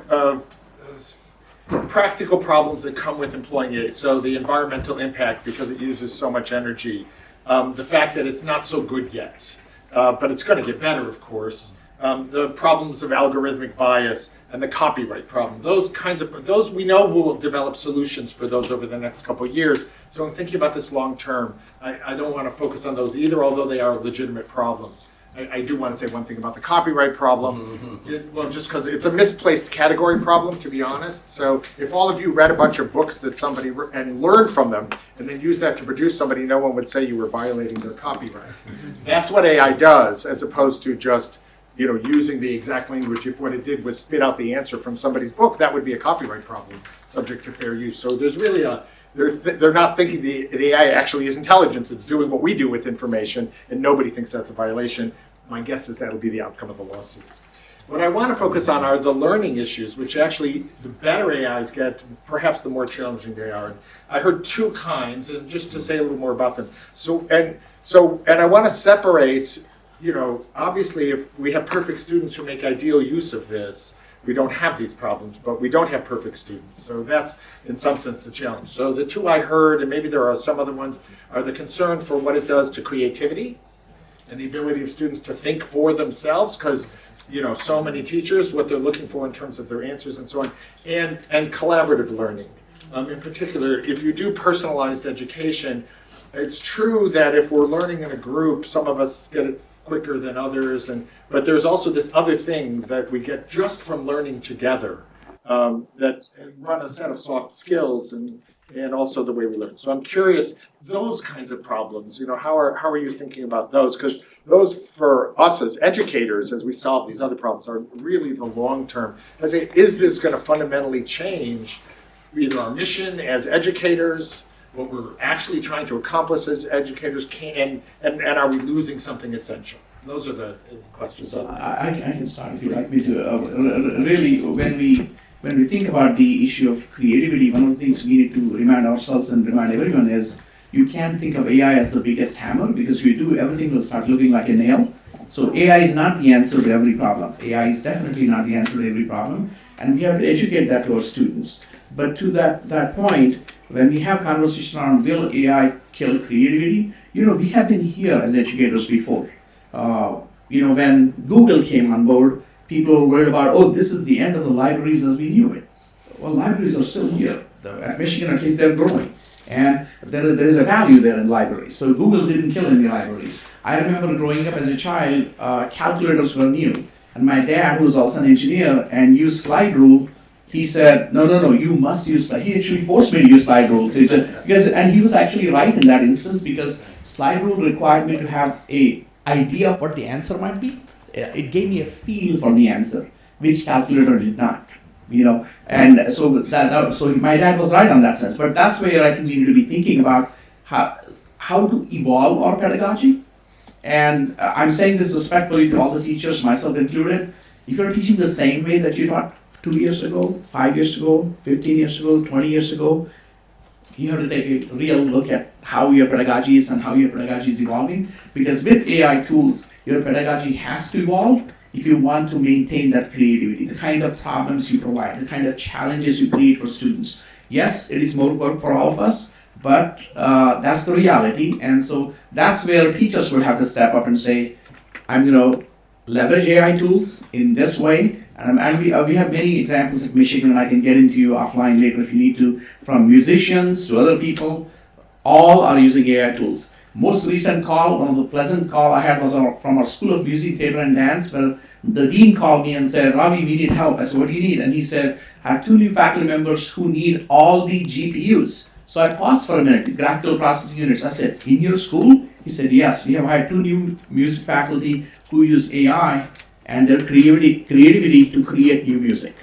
practical problems that come with employing AI. So the environmental impact because it uses so much energy. The fact that it's not so good yet, but it's going to get better, of course. The problems of algorithmic bias and the copyright problem. Those we know will develop solutions for those over the next couple of years. So I'm thinking about this long term. I don't want to focus on those either, although they are legitimate problems. I do want to say one thing about the copyright problem. Well, just because it's a misplaced category problem, to be honest. So if all of you read a bunch of books that somebody and learned from them, and then use that to produce somebody, no one would say you were violating their copyright. That's what AI does, as opposed to just using the exact language. If what it did was spit out the answer from somebody's book, that would be a copyright problem, subject to fair use. So there's really they're not thinking the AI actually is intelligence. It's doing what we do with information, and nobody thinks that's a violation. My guess is that'll be the outcome of the lawsuits. What I want to focus on are the learning issues, which actually, the better AIs get, perhaps the more challenging they are. And I heard two kinds, and just to say a little more about them. And I want to separate, obviously if we have perfect students who make ideal use of this, we don't have these problems, but we don't have perfect students. So that's, in some sense, the challenge. So the two I heard, and maybe there are some other ones, are the concern for what it does to creativity and the ability of students to think for themselves, because so many teachers, what they're looking for in terms of their answers and so on, and collaborative learning. In particular, if you do personalized education, it's true that if we're learning in a group, some of us get it quicker than others, but there's also this other thing that we get just from learning together that run a set of soft skills and also the way we learn. So I'm curious, those kinds of problems, how are you thinking about those? Because those, for us as educators, as we solve these other problems, are really the long term. I say, is this going to fundamentally change either our mission as educators, what we're actually trying to accomplish as educators, and are we losing something essential? Those are the questions. I can start if you'd like me to. Really, when we think about the issue of creativity, one of the things we need to remind ourselves and remind everyone is you can't think of AI as the biggest hammer, because if you do, everything will start looking like a nail. So AI is not the answer to every problem. AI is definitely not the answer to every problem, and we have to educate that to our students. But to that point, when we have conversation on will AI kill creativity, we have been here as educators before. When Google came on board, people were worried about, this is the end of the libraries as we knew it. Well, libraries are still here. At Michigan, at least, they're growing. And there is a value there in libraries. So Google didn't kill any libraries. I remember growing up as a child, calculators were new. And my dad, who was also an engineer and used slide rule, he said, no, you must use slide. He actually forced me to use slide rule. And he was actually right in that instance, because slide rule required me to have an idea of what the answer might be. It gave me a feel for the answer, which calculator did not. And so so my dad was right on that sense. But that's where I think we need to be thinking about how to evolve our pedagogy. And I'm saying this respectfully to all the teachers, myself included. If you're teaching the same way that you taught 2 years ago, 5 years ago, 15 years ago, 20 years ago, you have to take a real look at how your pedagogy is and how your pedagogy is evolving. Because with AI tools, your pedagogy has to evolve if you want to maintain that creativity, the kind of problems you provide, the kind of challenges you create for students. Yes, it is more work for all of us, but that's the reality. And so that's where teachers will have to step up and say, I'm going to leverage AI tools in this way. And we have many examples at Michigan, and I can get into you offline later if you need to, from musicians to other people. All are using AI tools. Most recent call, one of the pleasant call I had was from our School of Music, Theater and Dance, where the dean called me and said, Ravi, we need help. I said, what do you need? And he said, I have 2 new faculty members who need all the GPUs. So I paused for a minute, graphical processing units. I said, in your school? He said, yes, we have hired 2 new music faculty who use AI and their creativity to create new music.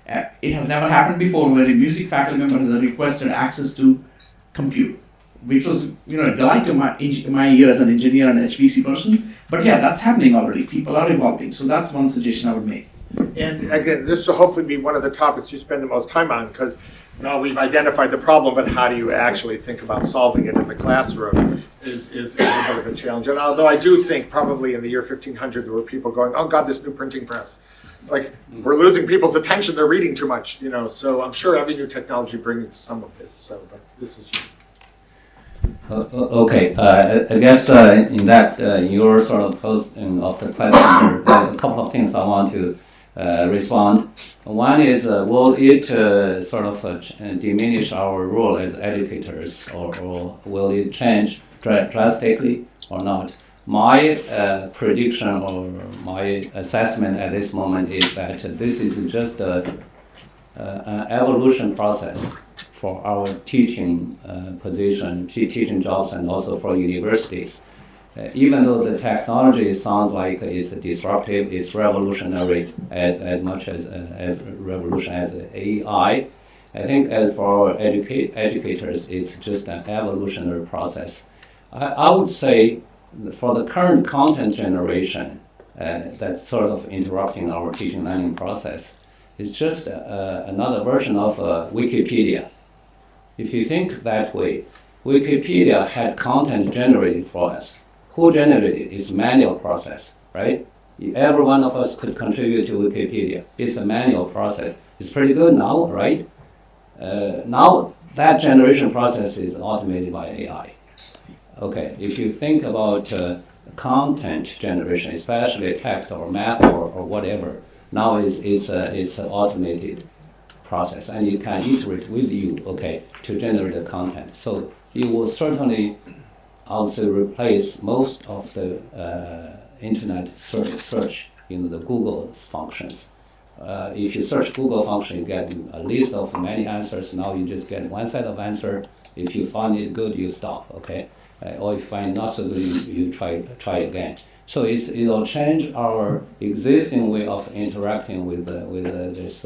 It has never happened before where a music faculty member has requested access to compute, which was a delight to my ear as an engineer and HPC person. But yeah, that's happening already. People are evolving. So that's one suggestion I would make. And again, this will hopefully be one of the topics you spend the most time on, because now we've identified the problem, but how do you actually think about solving it in the classroom is a bit of a challenge. And although I do think probably in the year 1500 there were people going, oh God, this new printing press. It's like we're losing people's attention, they're reading too much, so I'm sure every new technology brings some of this. So, but this is Okay, I guess in that your sort of posing of the question, there are a couple of things I want to respond. One is, will it sort of diminish our role as educators, or will it change drastically or not? My prediction or my assessment at this moment is that this is just an evolution process for our teaching position, teaching jobs, and also for universities. Even though the technology sounds like it's disruptive, it's revolutionary as much as revolution as AI, I think as for our educators, it's just an evolutionary process. I would say for the current content generation that's sort of interrupting our teaching learning process, it's just another version of Wikipedia. If you think that way, Wikipedia had content generated for us. Who generated it? It's a manual process, right? Every one of us could contribute to Wikipedia. It's a manual process. It's pretty good now, right? Now that generation process is automated by AI. Okay, if you think about content generation, especially text or math or whatever, now it's an automated process, and you can iterate with you, okay, to generate the content. So it will certainly, I would say, replace most of the internet search in the Google functions. If you search Google function, you get a list of many answers. Now you just get one set of answer. If you find it good, you stop, okay? Or if you find not so good, you try again. So it'll change our existing way of interacting with this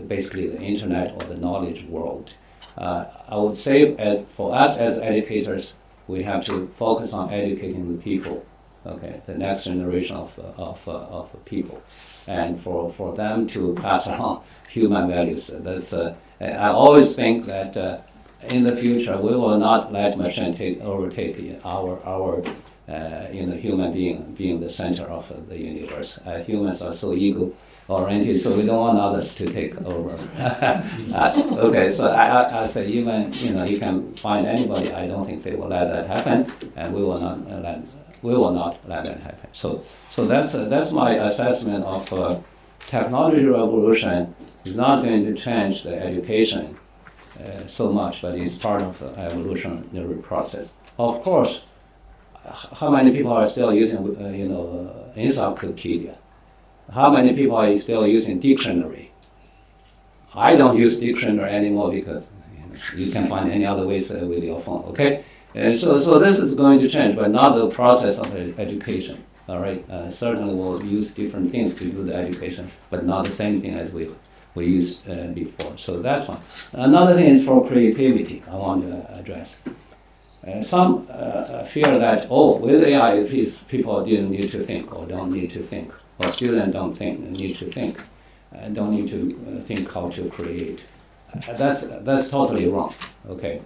basically the internet or the knowledge world. I would say, as for us as educators, we have to focus on educating the people, okay, the next generation of people, and for them to pass on human values. That's I always think that in the future we will not let machine overtake our human being the center of the universe. Humans are so ego-oriented, so we don't want others to take over us. Okay, so I say even you can find anybody. I don't think they will let that happen, and we will not let that happen. So that's my assessment of technology revolution. Is not going to change the education so much, but it's part of the evolutionary process. Of course, how many people are still using encyclopedia? How many people are still using dictionary? I don't use dictionary anymore because you can find any other ways with your phone. Okay, and so this is going to change, but not the process of education. All right, certainly we'll use different things to do the education, but not the same thing as we used before. So that's one. Another thing is for creativity. I want to address. Some fear that with AI, people didn't need to think or don't need to think. Well, students don't need to think, don't need to think how to create. That's totally wrong. Okay.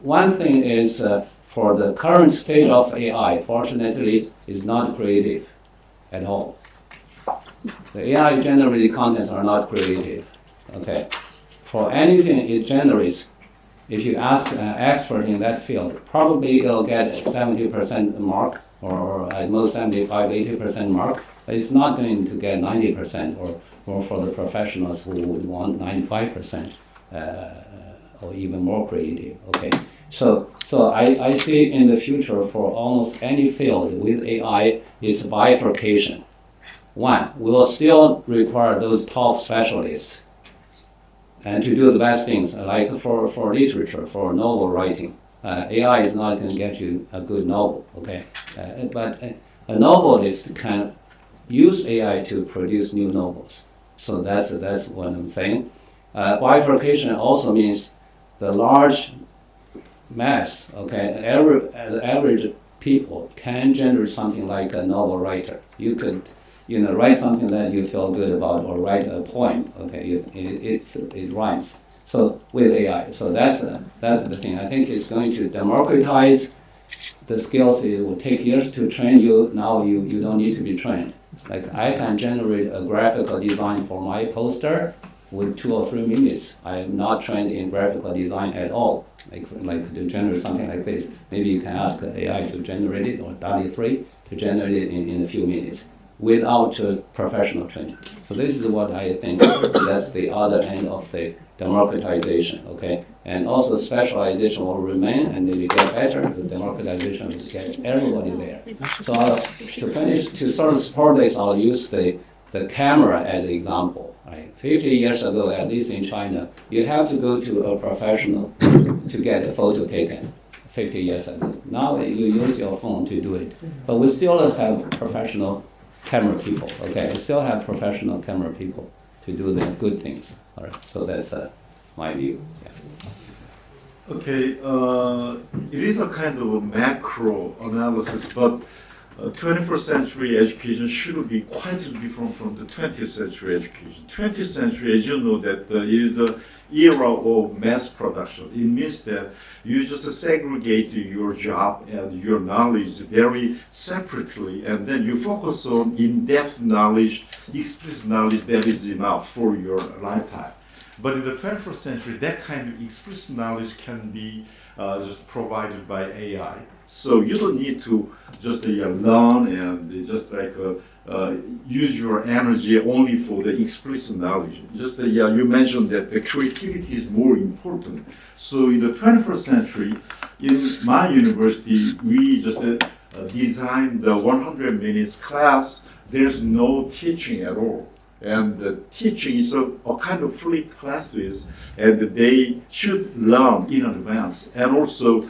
One thing is for the current stage of AI, fortunately, is not creative at all. The AI generated contents are not creative. Okay. For anything it generates, if you ask an expert in that field, probably it'll get a 70% mark, or at most 75-80% mark, but it's not going to get 90%, or for the professionals who would want 95%, or even more creative. Okay, so I see in the future for almost any field with AI, it's bifurcation. One, we will still require those top specialists and to do the best things, like for literature, for novel writing. AI is not going to get you a good novel, okay? But a novelist can use AI to produce new novels. So that's what I'm saying. Bifurcation also means the large mass, okay? The average people can generate something like a novel writer. You could, write something that you feel good about, or write a poem. Okay, it rhymes. So with AI, so that's the thing. I think it's going to democratize the skills. It will take years to train you. Now you don't need to be trained. Like I can generate a graphical design for my poster with 2 or 3 minutes. I am not trained in graphical design at all. Like to generate something like this, maybe you can ask AI to generate it, or DALL-E 3 to generate it in a few minutes, without professional training. So this is what I think that's the other end of the democratization, okay? And also specialization will remain and maybe get better. The democratization will get everybody there. So to finish, to sort of support this, I'll use the camera as an example, right? 50 years ago, at least in China, you have to go to a professional to get a photo taken. 50 years ago. Now you use your phone to do it. But we still have professional camera people, okay? We still have professional camera people to do the good things. All right, so that's my view. Yeah. Okay, it is a kind of a macro analysis, but 21st century education should be quite different from the 20th century education. 20th century, as you know, that it is the era of mass production. It means that you just segregate your job and your knowledge very separately, and then you focus on in-depth knowledge, explicit knowledge that is enough for your lifetime. But in the 21st century, that kind of explicit knowledge can be just provided by AI. So you don't need to just learn and just use your energy only for the explicit knowledge. Just you mentioned that the creativity is more important. So in the 21st century, in my university, we just designed the 100 minutes class. There's no teaching at all. And the teaching is a kind of flipped classes, and they should learn in advance. And also,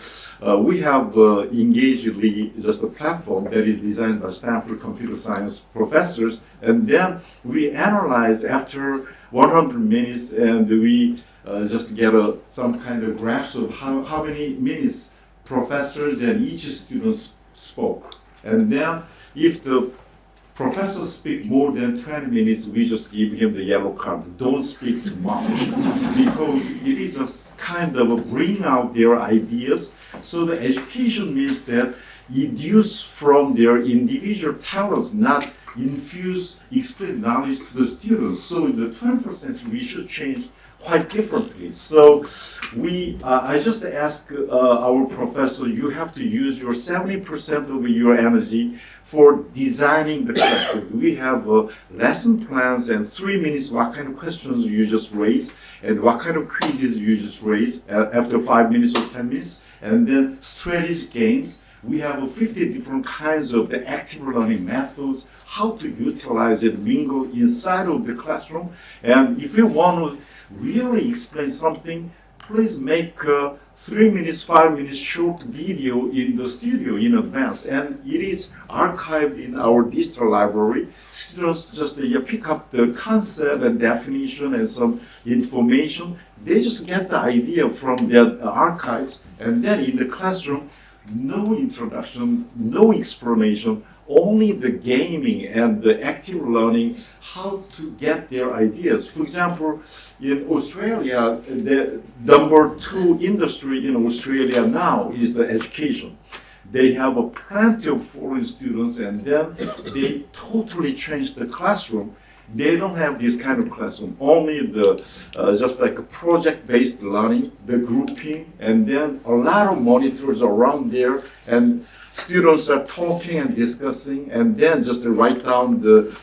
we have engagedly just a platform that is designed by Stanford computer science professors, and then we analyze after 100 minutes, and we just get some kind of graphs of how many minutes professors and each student spoke. And then if the professor speak more than 20 minutes, we just give him the yellow card. Don't speak too much, because it is a kind of bring out their ideas. So the education means that deduce from their individual talents, not infuse explicit knowledge to the students. So in the 21st century, we should change quite differently. So I just ask our professor, you have to use your 70% of your energy for designing the classes. We have lesson plans and 3 minutes, what kind of questions you just raise and what kind of quizzes you just raise after 5 minutes or 10 minutes, and then strategy games. We have 50 different kinds of the active learning methods, how to utilize it, mingle inside of the classroom. And if you want to really explain something, please make 3 minutes, 5 minutes short video in the studio in advance, and it is archived in our digital library. Students just pick up the concept and definition and some information. They just get the idea from their archives, and then in the classroom, no introduction, no explanation, only the gaming and the active learning how to get their ideas. For example, in Australia, the number 2 industry in Australia now is the education. They have plenty of foreign students, and then they totally changed the classroom. They don't have this kind of classroom, only the just like a project-based learning, the grouping, and then a lot of monitors around there, and students are talking and discussing, and then just write down the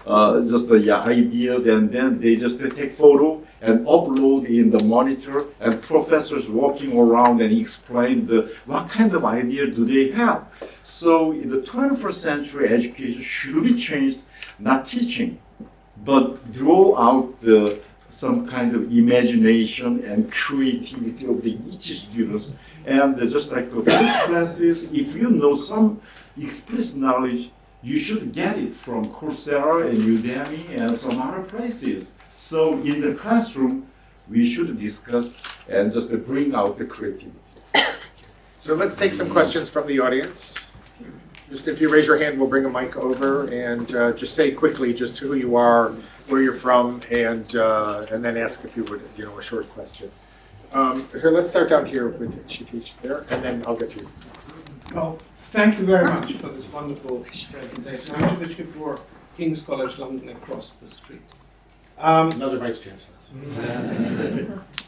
ideas, and then they just take photo and upload in the monitor, and professors walking around and explain what kind of idea do they have. So in the 21st century, education should be changed, not teaching, but draw out some kind of imagination and creativity of each students. And just like the classes, if you know some explicit knowledge, you should get it from Coursera and Udemy and some other places. So in the classroom, we should discuss and just bring out the creativity. So let's take some questions from the audience. Just if you raise your hand, we'll bring a mic over, and just say quickly just who you are, where you're from, and then ask if you would, a short question. Here, let's start down here with Shirky there, and then I'll get to you. Well, thank you very much for this wonderful presentation. I'm Bishop Kapoor, King's College London, across the street. Another Vice Chancellor.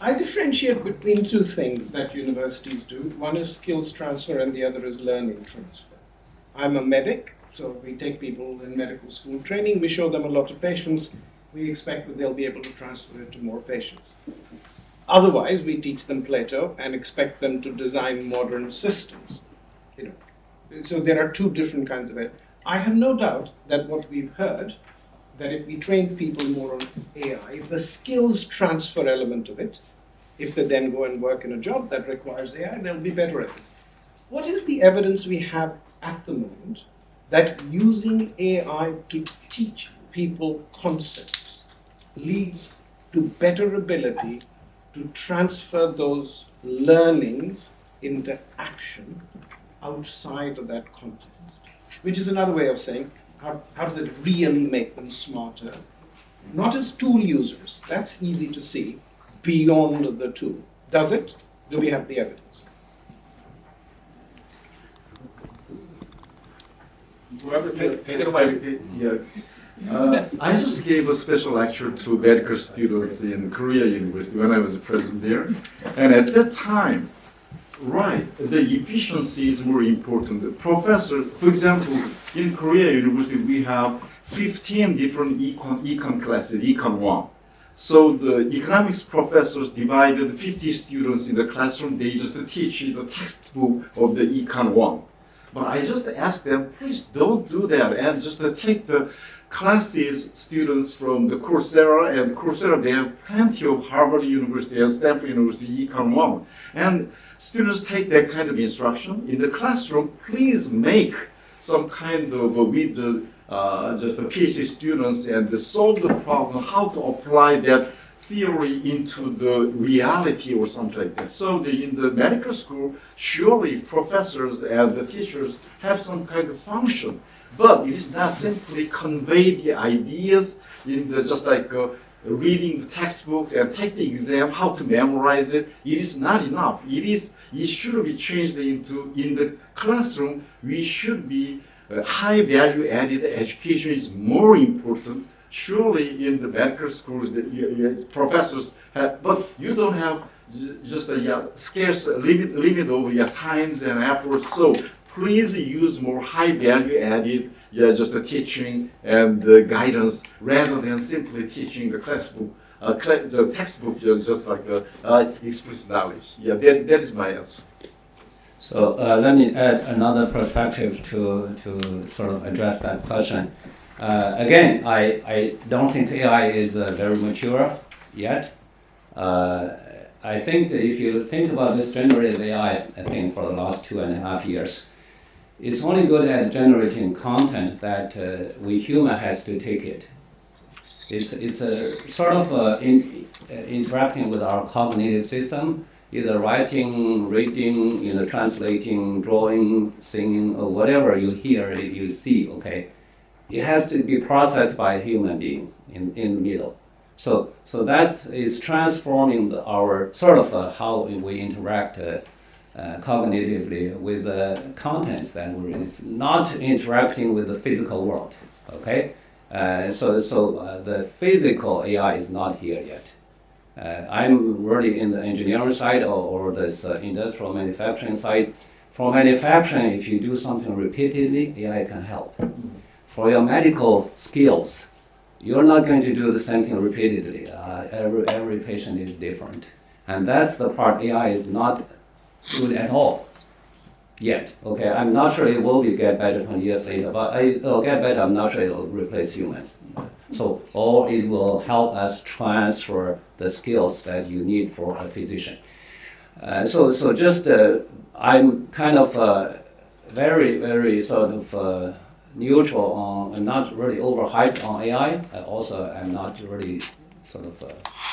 I differentiate between two things that universities do. One is skills transfer and the other is learning transfer. I'm a medic, so we take people in medical school training, we show them a lot of patients, we expect that they'll be able to transfer it to more patients. Otherwise, we teach them Plato and expect them to design modern systems. So there are two different kinds of it. I have no doubt that what we've heard, that if we train people more on AI, the skills transfer element of it, if they then go and work in a job that requires AI, they'll be better at it. What is the evidence we have at the moment that using AI to teach people concepts leads to better ability to transfer those learnings into action outside of that context? Which is another way of saying, how does it really make them smarter? Not as tool users, that's easy to see, beyond the tool. Does it? Do we have the evidence? Whoever, take it away. I just gave a special lecture to medical students in Korea University when I was president there. And at that time, the efficiency is more important. The professors, for example, in Korea University, we have 15 different econ classes, econ 1. So the economics professors divided 50 students in the classroom. They just teach the textbook of the econ 1. But I just asked them, please don't do that, and just take the classes students from the Coursera, and Coursera, they have plenty of Harvard University and Stanford University Econ 1. And students take that kind of instruction. In the classroom, please make some kind of, with the just the PhD students, and solve the problem, how to apply that theory into the reality or something like that. So in the medical school, surely professors and the teachers have some kind of function, but it is not simply convey the ideas in the just like reading the textbook and take the exam, how to memorize it. It is not enough. It should be changed into, in the classroom, we should be high value added education is more important. Surely in the medical schools, the professors have, but you don't have just a scarce limit of your times and efforts. So please use more high value added, just the teaching and the guidance rather than simply teaching the classbook, the textbook, just like the explicit knowledge. That is my answer. So let me add another perspective to sort of address that question. Again, I don't think AI is very mature yet. I think that if you think about this generative AI, I think for the last 2.5 years, it's only good at generating content that we human has to take it. It's a sort of interacting with our cognitive system either writing, reading, translating, drawing, singing, or whatever you hear, you see, okay? It has to be processed by human beings in the middle. So that is transforming our sort of how we interact cognitively with the contents that is not interacting with the physical world, okay? So the physical AI is not here yet. I'm really in the engineering side or this industrial manufacturing side. For manufacturing, if you do something repeatedly, AI can help. For your medical skills, you're not going to do the same thing repeatedly. Every patient is different. And that's the part AI is not good at all yet. Okay, I'm not sure it will get better 20 years later, but it'll get better. I'm not sure it'll replace humans. So, or it will help us transfer the skills that you need for a physician. So just I'm kind of very, very sort of neutral on, I'm not really overhyped on AI. Also, I'm not really sort of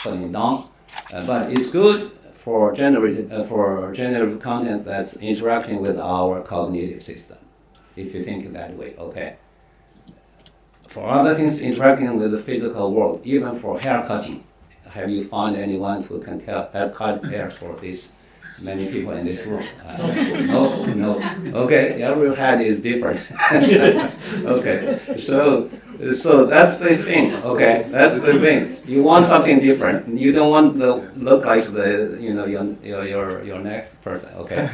putting it down. But it's good for generative content that's interacting with our cognitive system, if you think that way, okay? For other things interacting with the physical world, even for hair cutting, have you found anyone who can cut hair for this many people in this room? No. Okay, every head is different. Okay, so that's the thing. Okay, that's the thing. You want something different. You don't want to look like your next person. Okay,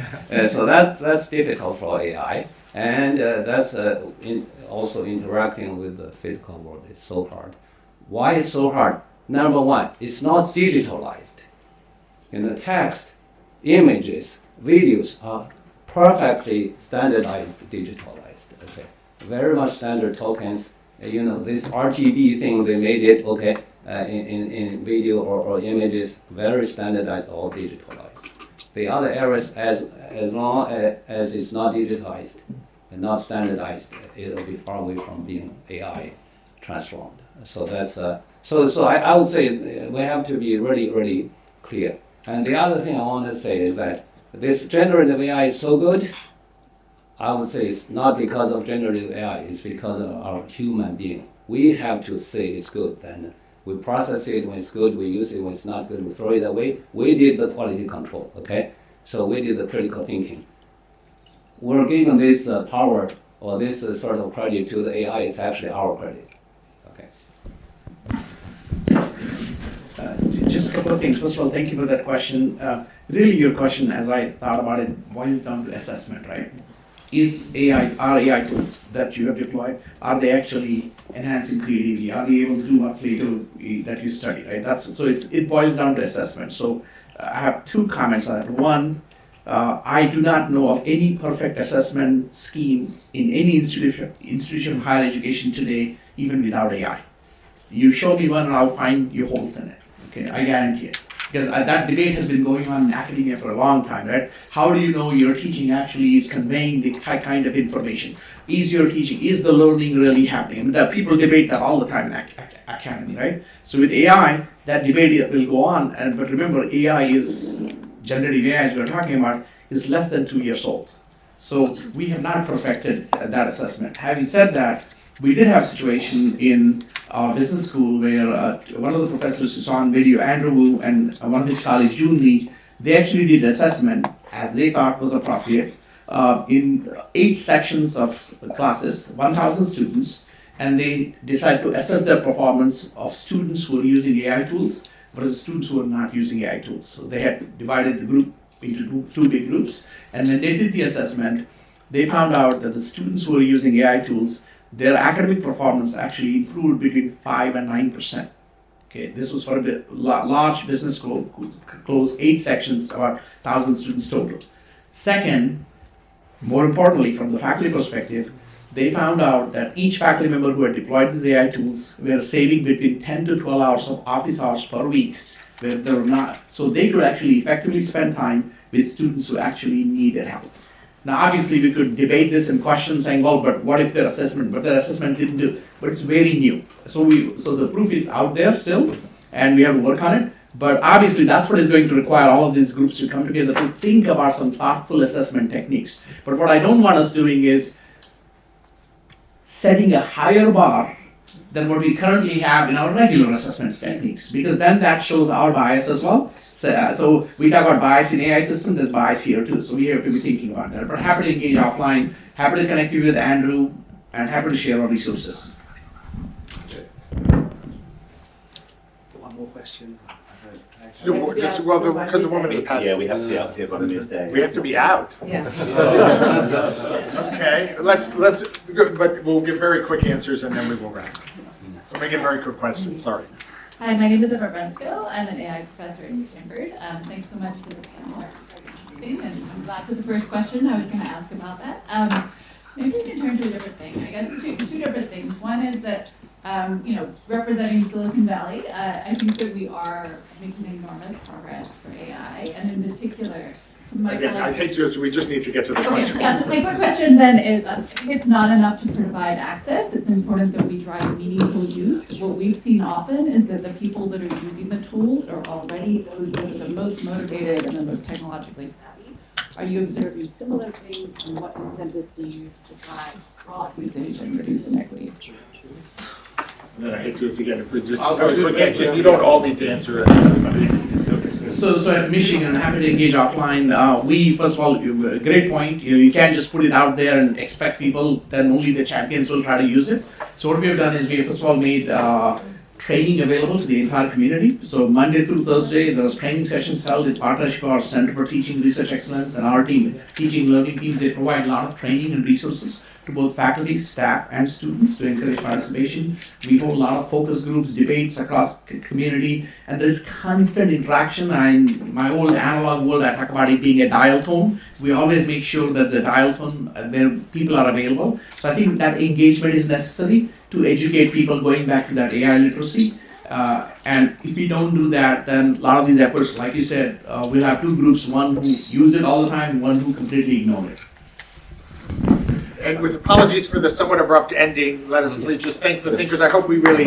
so that's difficult for AI, and that's also interacting with the physical world is so hard. Why it's so hard? Number one, it's not digitalized. Text, images, videos are perfectly standardized, digitalized. Okay, very much standard tokens. This RGB thing they made it. Okay, in video or images, very standardized, all digitalized. The other areas, as long as it's not digitized and not standardized, it'll be far away from being AI transformed. So that's so I would say we have to be really clear. And the other thing I want to say is that this generative AI is so good. I would say it's not because of generative AI, it's because of our human being. We have to say it's good, and we process it when it's good, we use it when it's not good, we throw it away. We did the quality control, okay? So we did the critical thinking. We're giving this power or this sort of credit to the AI, it's actually our credit. Okay. Just a couple of things. First of all, thank you for that question. Really, your question, as I thought about it, boils down to assessment, right? Are AI tools that you have deployed, are they actually enhancing creativity? Are they able to do what they do that you study, right? It boils down to assessment. So I have two comments on that. One, I do not know of any perfect assessment scheme in any institution of higher education today, even without AI. You show me one and I'll find you holes in it. Okay, I guarantee it. Because that debate has been going on in academia for a long time, right? How do you know your teaching actually is conveying the kind of information? Is your teaching, is the learning really happening? I mean, that people debate that all the time in academy, right? So with AI, that debate will go on. But remember, generative AI, as we're talking about, is less than 2 years old. So we have not perfected that assessment. Having said that, we did have a situation in our business school where one of the professors who's on video, Andrew Wu, and one of his colleagues, June Lee, they actually did assessment as they thought was appropriate in 8 sections of classes, 1,000 students, and they decided to assess their performance of students who are using AI tools versus students who are not using AI tools. So they had divided the group into two big groups, and when they did the assessment, they found out that the students who are using AI tools, their academic performance actually improved between 5 and 9%. Okay, this was for a large business school, closed 8 sections, about 1,000 students total. Second, more importantly, from the faculty perspective, they found out that each faculty member who had deployed these AI tools were saving between 10 to 12 hours of office hours per week, where they were not, so they could actually effectively spend time with students who actually needed help. Now, obviously, we could debate this in questions saying, well, but what if their assessment didn't do? But it's very new. So the proof is out there still, and we have to work on it. But obviously, that's what is going to require all of these groups to come together to think about some thoughtful assessment techniques. But what I don't want us doing is setting a higher bar than what we currently have in our regular assessment techniques, because then that shows our bias as well. So we talk about bias in AI systems, there's bias here too. So we have to be thinking about that. But happy to engage offline, happy to connect you with Andrew, and happy to share our resources. One more question. Because the woman in the past. Yeah, we have to be out here by midday. We have to be out. Yeah. Okay, let's go, but we'll give very quick answers and then we will wrap. So make it a very quick question, sorry. Hi, my name is Emma Bremskill. I'm an AI professor at Stanford. Thanks so much for this panel. It's very interesting, and I'm glad for the first question. I was going to ask about that. Maybe we can turn to a different thing. I guess two different things. One is that, representing Silicon Valley, I think that we are making enormous progress for AI, and in particular, Again, I hate to, so we just need to get to the question. Yeah, so my quick question then is, I think it's not enough to provide access. It's important that we drive meaningful use. What we've seen often is that the people that are using the tools are already those that are the most motivated and the most technologically savvy. Are you observing similar things, and what incentives do you use to drive broad usage and reduce inequity? And then I hate to do this again, if we just, quick answer, you don't all need to answer it. So at Michigan, happy to engage offline. We, first of all, great point. You can't just put it out there and expect people, then only the champions will try to use it. So what we have done is we have first of all made training available to the entire community. So Monday through Thursday, there was training sessions held in partnership with our Center for Teaching Research Excellence and our team, teaching learning teams. They provide a lot of training and resources to both faculty, staff, and students to encourage participation. We hold a lot of focus groups, debates across community, and there is constant interaction. In my old analog world, I talk about it being a dial tone. We always make sure that the dial tone where people are available. So I think that engagement is necessary to educate people going back to that AI literacy. And if we don't do that, then a lot of these efforts, like you said, we'll have two groups, one who use it all the time, and one who completely ignore it. And with apologies for the somewhat abrupt ending, let us please just thank the thinkers. I hope we really